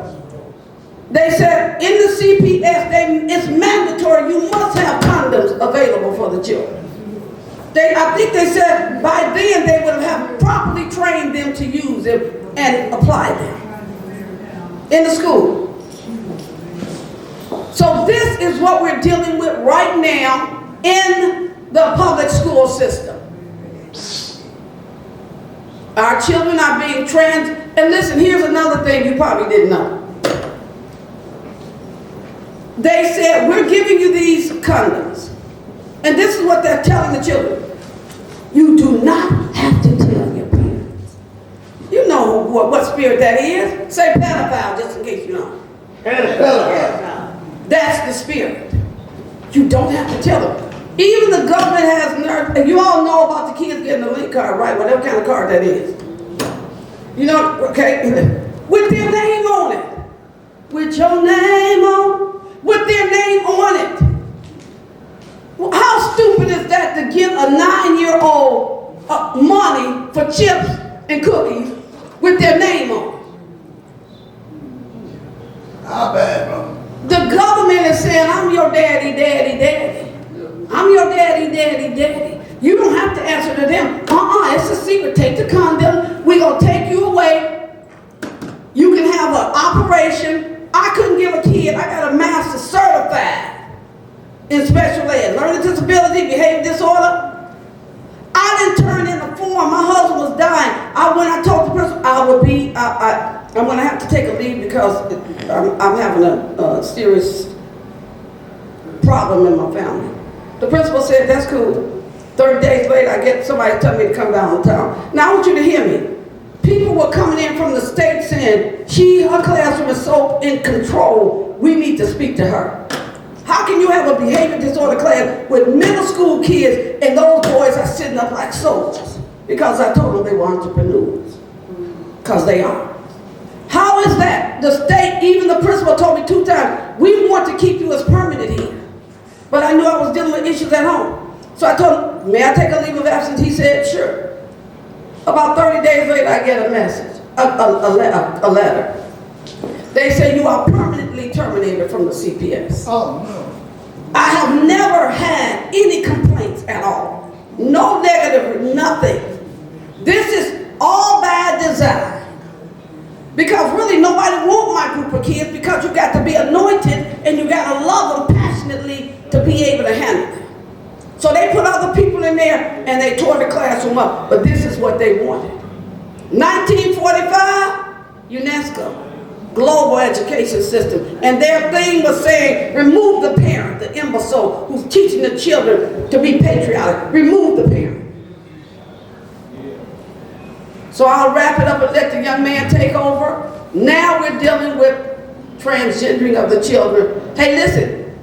they said in the CPS, it's mandatory, you must have condoms available for the children. I think they said by then they would have properly trained them to use them and apply them in the school. So this is what we're dealing with right now in the public school system. Our children are being and listen, here's another thing you probably didn't know. They said, we're giving you these condoms. And this is what they're telling the children. You do not have to tell your parents. You know what spirit that is. Say pedophile, just in case you know. Pedophile. That's the spirit. You don't have to tell them. Even the government has nerve, and you all know about the kids getting a link card, right? Whatever kind of card that is. You know, okay? With their name on it. With your name on, with their name on it. Well, how stupid is that to give a 9-year-old money for chips and cookies with their name on it? How bad, bro? The government is saying, I'm your daddy, daddy, daddy. I'm your daddy, daddy, daddy. You don't have to answer to them. It's a secret. Take the condom. We're going to take you away. You can have an operation. I couldn't give a kid, I got a master certified in special ed, learning disability, behavior disorder. I didn't turn in a form. My husband was dying. When I told the person I'm going to have to take a leave because I'm having a serious problem in my family. The principal said, that's cool. 30 days later, I get somebody telling me to come downtown. Now I want you to hear me. People were coming in from the state saying, her classroom is so in control, we need to speak to her. How can you have a behavior disorder class with middle school kids and those boys are sitting up like soldiers? Because I told them they were entrepreneurs. Because they are. How is that? The state, even the principal told me 2 times, we want to keep you as permanent here. But I knew I was dealing with issues at home. So I told him, may I take a leave of absence? He said, sure. About 30 days later, I get a message, a letter. They say you are permanently terminated from the CPS. Oh, no. I have never had any complaints at all. No negative, nothing. This is all by design. Because really nobody wants my group of kids because you got to be anointed and you got to love them passionately to be able to handle them. So they put other people in there and they tore the classroom up. But this is what they wanted. 1945, UNESCO, global education system. And their thing was saying, remove the parent, the imbecile who's teaching the children to be patriotic. Remove the parent. So I'll wrap it up and let the young man take over. Now we're dealing with transgendering of the children. Hey, listen,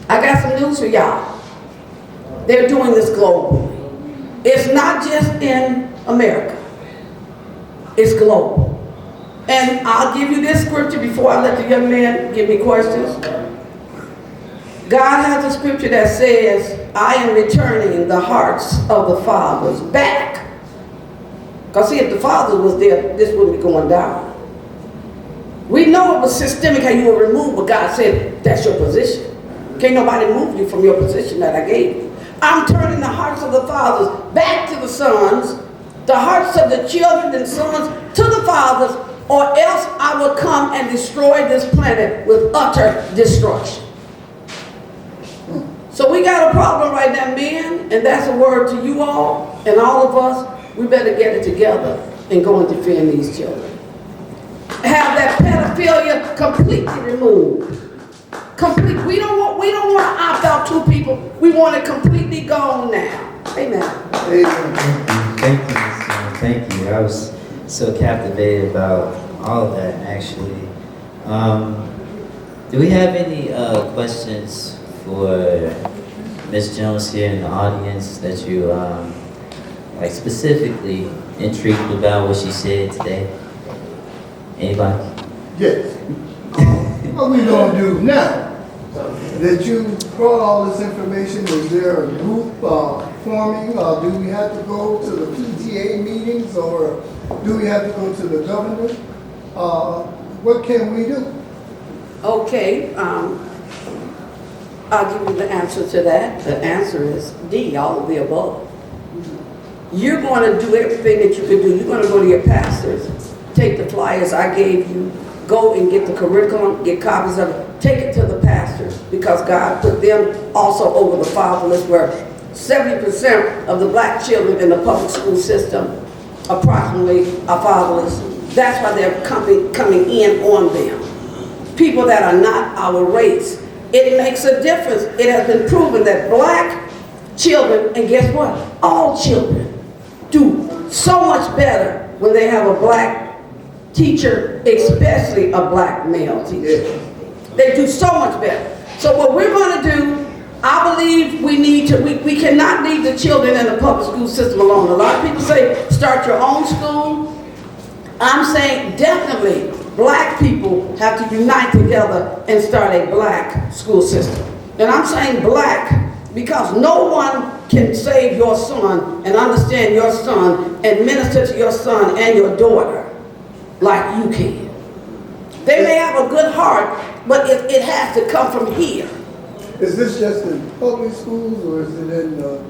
I got some news for y'all. They're doing this globally. It's not just in America. It's global. And I'll give you this scripture before I let the young man give me questions. God has a scripture that says, I am returning the hearts of the fathers back. Because see, if the father was there, this wouldn't be going down. We know it was systemic how you were removed, but God said, that's your position. Can't nobody move you from your position that I gave you. I'm turning the hearts of the fathers back to the sons, the hearts of the children and sons to the fathers, or else I will come and destroy this planet with utter destruction. So we got a problem right now, men, and that's a word to you all and all of us. We better get it together and go and defend these children. Have that pedophilia completely removed. We don't want to opt out two people. We want it completely gone now. Amen. Thank you, Ms. Jones. Thank you. I was so captivated about all of that, actually. Do we have any questions for Ms. Jones here in the audience that you like specifically intrigued about what she said today? Anybody? Yes. What we gonna do now? That you brought all this information, is there a group forming, or do we have to go to the PTA meetings, or do we have to go to the governor? What can we do? Okay, I'll give you the answer to that. The answer is D, all of the above. You're going to do everything that you can do. You're going to go to your pastors, take the flyers I gave you, go and get the curriculum, get copies of it, take it to the pastors, because God put them also over the fatherless, where 70% of the black children in the public school system approximately are fatherless. That's why they're coming in on them. People that are not our race. It makes a difference. It has been proven that black children, and guess what? All children do so much better when they have a black teacher, especially a black male teacher. They do so much better. So what we're going to do, I believe we cannot leave the children in the public school system alone. A lot of people say, start your own school. I'm saying definitely black people have to unite together and start a black school system. And I'm saying black because no one can save your son and understand your son and minister to your son and your daughter like you can. They may have a good heart, but it has to come from here. Is this just in public schools, or is it in the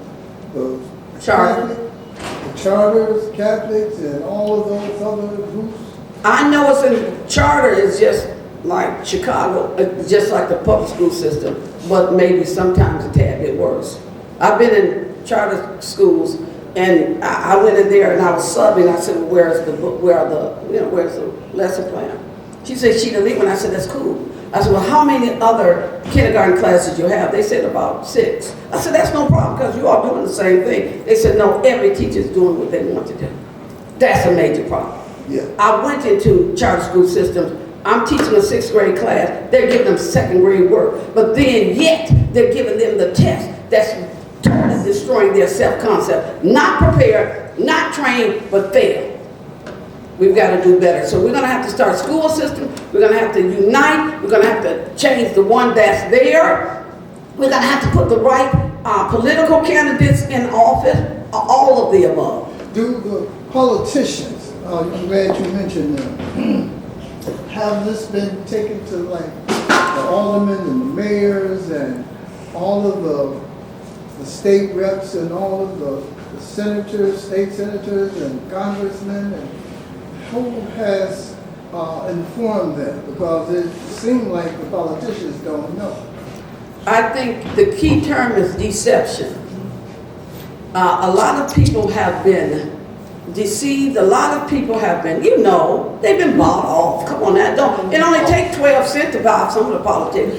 Charter. Catholic, the charters, Catholics, and all of those other groups? I know it's in charter, is just like Chicago, just like the public school system, but maybe sometimes a tad bit worse. I've been in charter schools, and I went in there and I was subbing. I said, well, where's the lesson plan? She said she didn't leave, and I said, that's cool. I said, well, how many other kindergarten classes you have? They said about 6. I said, that's no problem, because you all doing the same thing. They said, no, every teacher's doing what they want to do. That's a major problem. Yeah. I went into charter school systems. I'm teaching a 6th grade class. They're giving them 2nd grade work. But then yet, they're giving them the test that's totally destroying their self-concept. Not prepared, not trained, but failed. We've got to do better. So we're going to have to start school system. We're going to have to unite. We're going to have to change the one that's there. We're going to have to put the right political candidates in office, all of the above. Do the politicians, I'm glad you mentioned them, have this been taken to like the aldermen and the mayors and all of the state reps and all of the senators, state senators and congressmen, and who has informed them? Because it seems like the politicians don't know. I think the key term is deception. A lot of people have been deceived. A lot of people have been, they've been bought off. Come on now, don't. It only takes 12 cents to buy some of the politicians.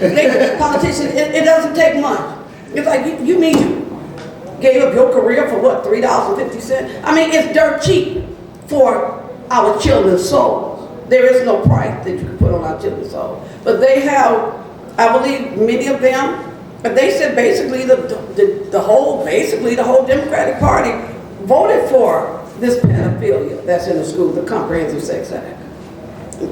Politicians, it doesn't take much. It's like, you mean you gave up your career for what, $3.50? I mean, it's dirt cheap for our children's souls. There is no price that you can put on our children's souls. But they have, I believe many of them, but they said basically the whole Democratic Party voted for this pedophilia that's in the school, the comprehensive sex act.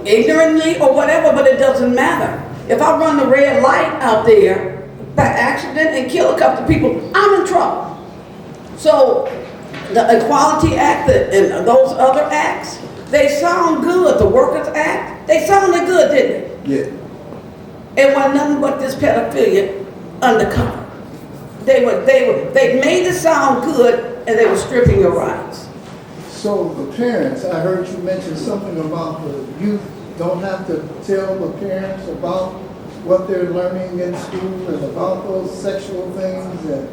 Ignorantly or whatever, but it doesn't matter. If I run the red light out there by accident and kill a couple of people, I'm in trouble. So the Equality Act and those other acts, they sound good. The Workers Act, they sounded good, didn't they? Yeah. It wasn't nothing but this pedophilia undercover. They made it sound good, and they were stripping your rights. So the parents, I heard you mention something about the youth don't have to tell the parents about what they're learning in school and about those sexual things and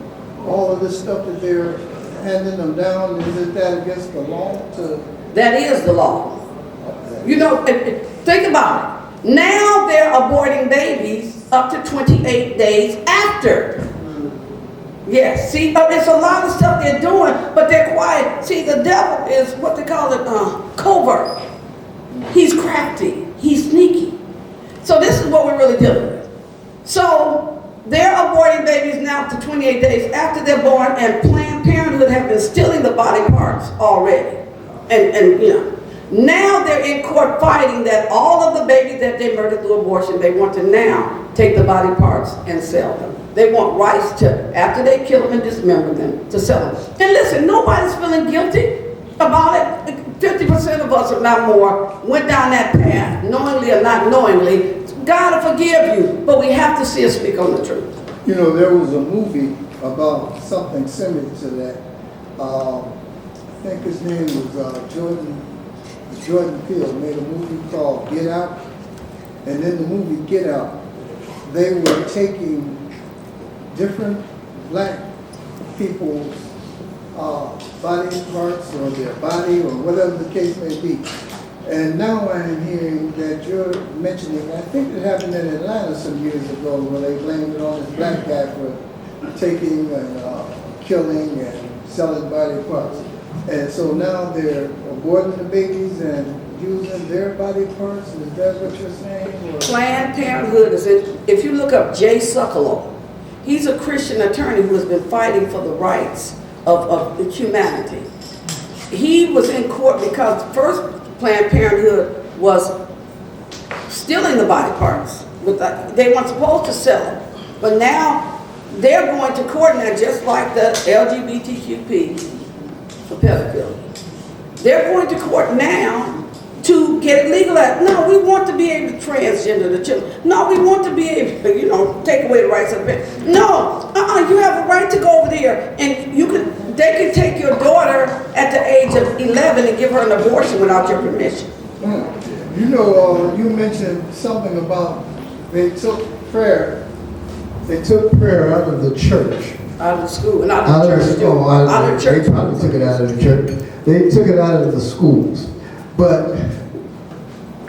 all of this stuff that they're handing them down. Isn't that against the law to? That is the law. You know, think about it. Now they're aborting babies up to 28 days after. Yes, see, it's a lot of stuff they're doing, but they're quiet. See, the devil is what they call it, covert. He's crafty. He's sneaky. So this is what we're really dealing with. So they're aborting babies now to 28 days after they're born, and Planned Parenthood have been stealing the body parts already. And you know, now they're in court fighting that all of the babies that they murdered through abortion, they want to now take the body parts and sell them. They want rights to, after they kill them and dismember them, to sell them. And listen, nobody's feeling guilty about it. 50% of us, if not more, went down that path, knowingly or not knowingly. God will forgive you, but we have to see and speak on the truth. You know, there was a movie about something similar to that. I think his name was Jordan Peele made a movie called Get Out. And in the movie Get Out, they were taking different black people's body parts or their body or whatever the case may be. And now I'm hearing that you're mentioning, I think it happened in Atlanta some years ago where they blamed it on this black guy for taking and killing and selling body parts. And so now they're aborting the babies and using their body parts. Is that what you're saying? Or? Planned Parenthood is in, if you look up Jay Sekulow, he's a Christian attorney who has been fighting for the rights of humanity. He was in court because first Planned Parenthood was stealing the body parts. They weren't supposed to sell them. But now they're going to court now just like the LGBTQP for pedophilia. They're going to court now to get it legalized. No, we want to be able to transgender the children. No, we want to be able to, you know, take away the rights of the parents. No, you have a right to go over there and they can take your daughter at the age of 11 and give her an abortion without your permission. You know, you mentioned something about they took prayer. They took prayer out of the church. Out of the school and out of the church. Out of the church. They probably took it out of the church. They took it out of the schools. But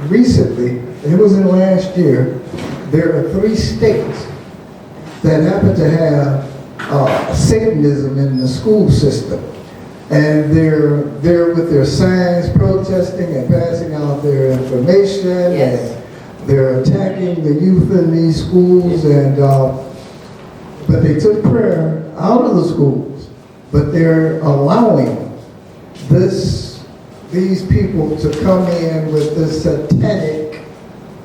recently, it was in last year, there are 3 states that happen to have Satanism in the school system. And they're there with their signs protesting and passing out their information. Yes. And they're attacking the youth in these schools. And but they took prayer out of the schools. But they're allowing these people to come in with this satanic,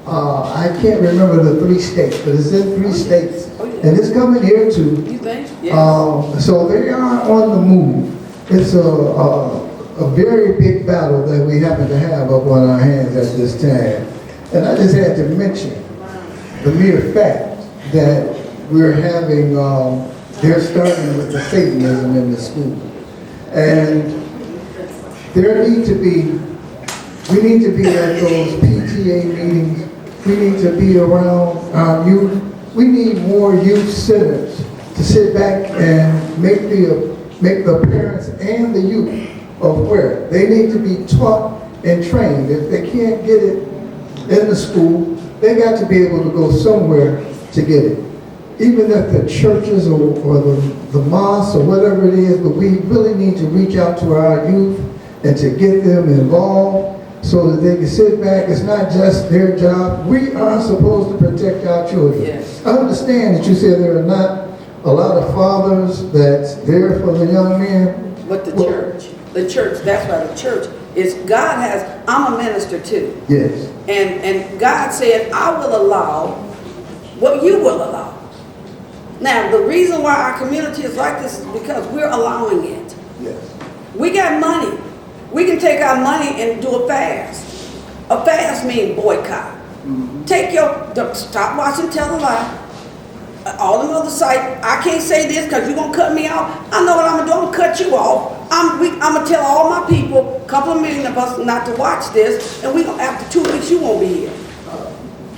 I can't remember the 3 states, but it's in 3 states. And it's coming here too. You think? Yes. So they are on the move. It's a very big battle that we happen to have up on our hands at this time. And I just had to mention the mere fact that we're having, they're starting with the Satanism in the school. And we need to be at those PTA meetings. We need to be around our youth. We need more youth centers to sit back and make the parents and the youth aware. They need to be taught and trained. If they can't get it in the school, they got to be able to go somewhere to get it. Even at the churches or the mosques or whatever it is, but we really need to reach out to our youth and to get them involved so that they can sit back. It's not just their job. We are supposed to protect our children. Yes. I understand that you said there are not a lot of fathers that's there for the young men. But the church. the church, that's why the church is, God has, I'm a minister too. Yes. And God said, I will allow what you will allow. Now, the reason why our community is like this is because we're allowing it. Yes. We got money. We can take our money and do a fast. A fast means boycott. Stop watching Tell a Lie. All them other sites, I can't say this because you're going to cut me off. I know what I'm going to do. I'm going to cut you off. I'm going to tell all my people, a couple of million of us, not to watch this. And after 2 weeks, you won't be here.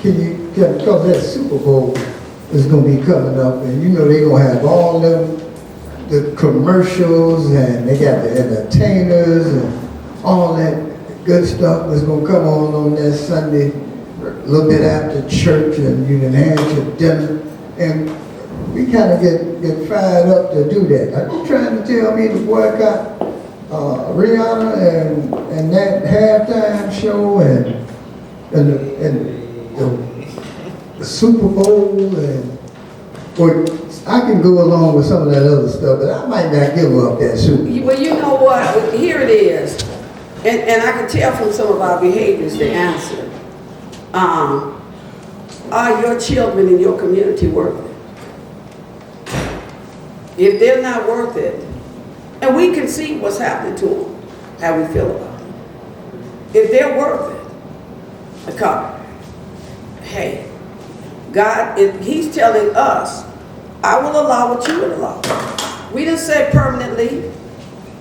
Because that Super Bowl is going to be coming up, and you know they're going to have all them, the commercials, and they got the entertainers, and all that good stuff that's going to come on that Sunday, a little bit after church, and you can have your dinner. And we kind of get fired up to do that. Are you trying to tell me to boycott Rihanna and that halftime show and the Super Bowl or I can go along with some of that other stuff, but I might not give up that Super Bowl. Well, you know what? Here it is. And I can tell from some of our behaviors the answer. Are your children in your community worth it? If they're not worth it, and we can see what's happening to them, how we feel about them. If they're worth it, because, hey, God, He's telling us, I will allow what you will allow. We didn't say permanently,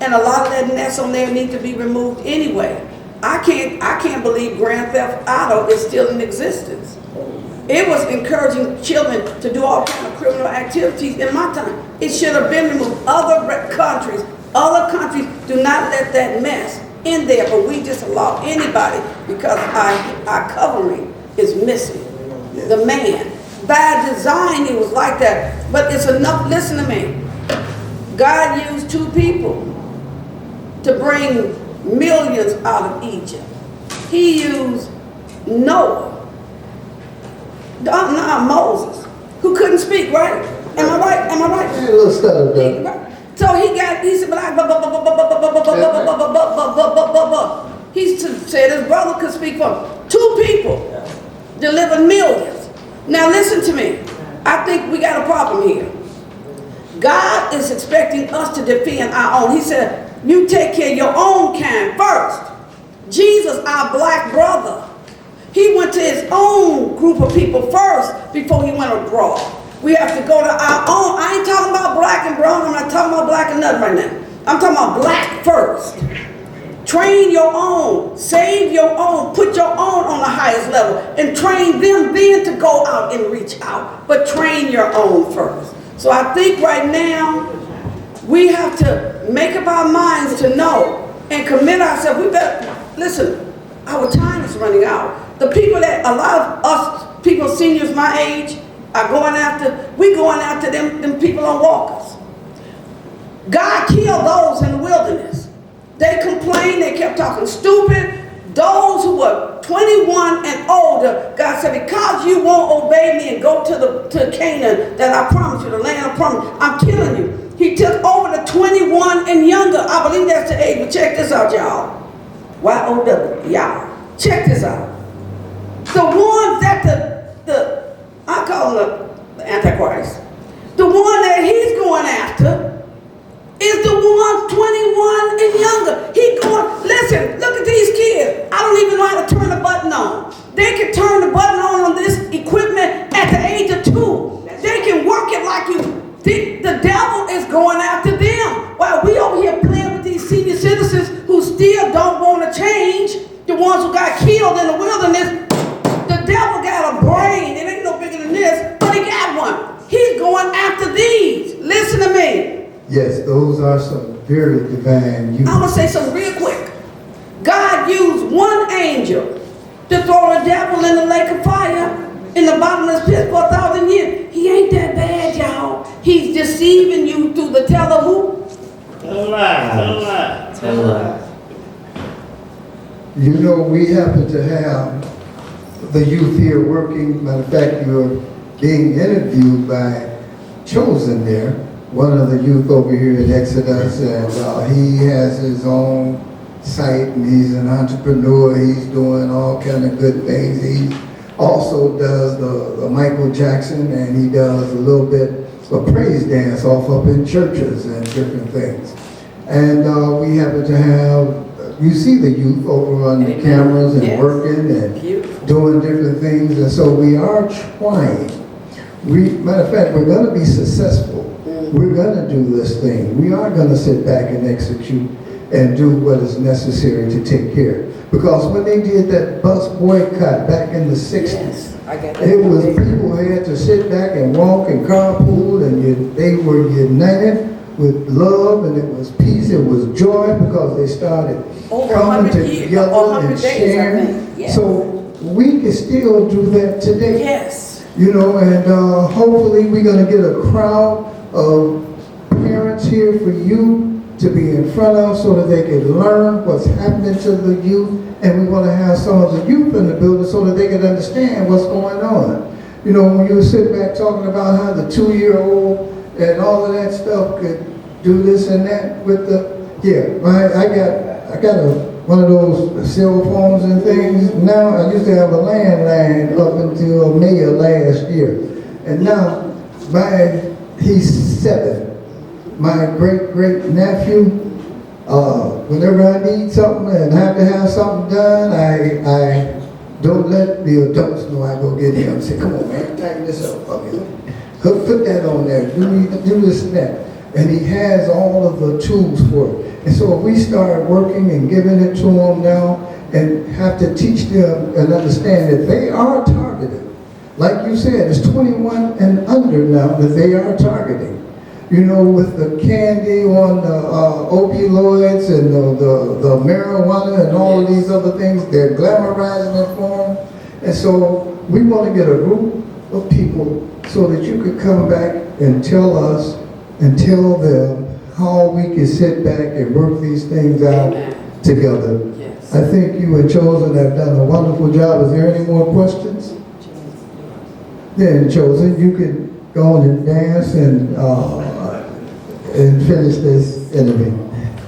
and a lot of that mess on there needs to be removed anyway. I can't believe Grand Theft Auto is still in existence. It was encouraging children to do all kinds of criminal activities in my time. It should have been removed. Other countries do not let that mess in there, but we just allow anybody because our covering is missing. The man. By design, it was like that. But it's enough. Listen to me. God used 2 people to bring millions out of Egypt. He used Noah. Moses, who couldn't speak, right? Am I right? Yeah, a little stutter, though. So he said, he said his brother could speak for him. 2 people delivered millions. Now listen to me. I think we got a problem here. God is expecting us to defend our own. He said, you take care of your own kind first. Jesus, our black brother, he went to his own group of people first before he went abroad. We have to go to our own. I ain't talking about black and brown. I'm not talking about black and nothing right now. I'm talking about black first. Train your own. Save your own. Put your own on the highest level. And train them then to go out and reach out. But train your own first. So I think right now, we have to make up our minds to know and commit ourselves. We better, listen, our time is running out. The people that, a lot of us people, seniors my age, are going after them people on walkers. God killed those in the wilderness. They complained, they kept talking stupid. Those who were 21 and older, God said, because you won't obey me and go to Canaan that I promised you, the land I promised, I'm killing you. He took over the 21 and younger. I believe that's the age, but check this out, y'all. Y-O-W, y'all. Check this out. The ones that I call them the Antichrist. The one that he's going after is the ones 21 and younger. Listen, look at these kids. I don't even know how to turn the button on. They can turn the button on this equipment at the age of 2. They can work it like you. The devil is going after them. While we over here playing with these senior citizens who still don't want to change, the ones who got killed in the wilderness, the devil got a brain. It ain't no bigger than this, but he got one. He's going after these. Listen to me. Yes, those are some very divine I'm going to say something real quick. God used one angel to throw a devil in the lake of fire in the bottomless pit for 1,000 years. He ain't that bad, y'all. He's deceiving you through the tell of who? Tell a lie. Tell a lie. You know, we happen to have the youth here working. Matter of fact, you're being interviewed by Chosen there. one of the youth over here at Exodus, and he has his own site, and he's an entrepreneur. He's doing all kind of good things. He also does the Michael Jackson, and he does a little bit of praise dance off up in churches and different things. And we happen to have, you see the youth over on the cameras and working and doing different things, and so we are trying. Matter of fact, we're going to be successful. We're going to do this thing. We are going to sit back and execute and do what is necessary to take care. Because when they did that bus boycott back in the 60s, it was people had to sit back and walk and carpool, and they were united with love, and it was peace, it was joy, because they started coming together and sharing. Yes. So we can still do that today. Yes. You know, and hopefully we're going to get a crowd of parents here for you to be in front of, so that they can learn what's happening to the youth. And we want to have some of the youth in the building so that they can understand what's going on. You know, when you sit back talking about how the 2-year-old and all of that stuff could do this and that with the, I got one of those cell phones and things. Now, I used to have a landline up until May of last year. And now, he's 7. My great nephew, whenever I need something and have to have something done, I don't let the adults know. I go get him and say, come on, man, tighten this up for me. Put that on there, do this and that. And he has all of the tools for it. And so if we start working and giving it to them now, and have to teach them and understand that they are targeted. Like you said, it's 21 and under now that they are targeting. You know, with the candy on the opioids and the marijuana and all of these other things, they're glamorizing it for them. And so we want to get a group of people so that you could come back and tell us and tell them how we can sit back and work these things out together. Yes. I think you and Chosen have done a wonderful job. Is there any more questions? Then Chosen, you can go on and dance and finish this interview.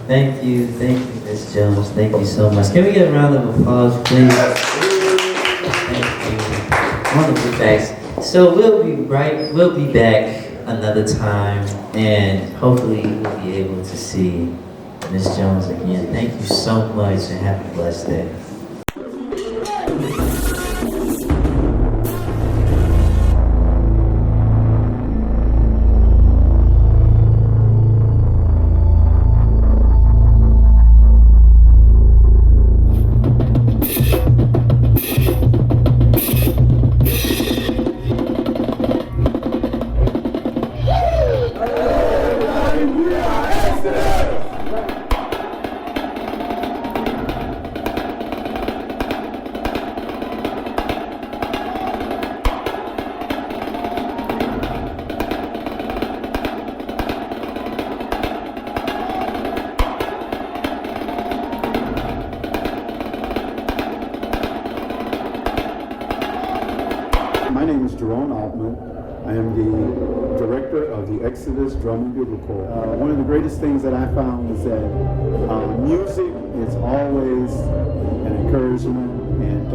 Thank you, Ms. Jones. Thank you so much. Can we get a round of applause, please? Thank you. Wonderful facts. So we'll be back another time, and hopefully we'll be able to see Ms. Jones again. Thank you so much, and have a blessed day. My name is Jerome Altman. I am the director of the Exodus Drum and Bugle Corps. One of the greatest things that I found is that music is always an encouragement and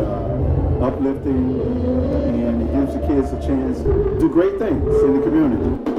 uplifting, and it gives the kids a chance to do great things in the community.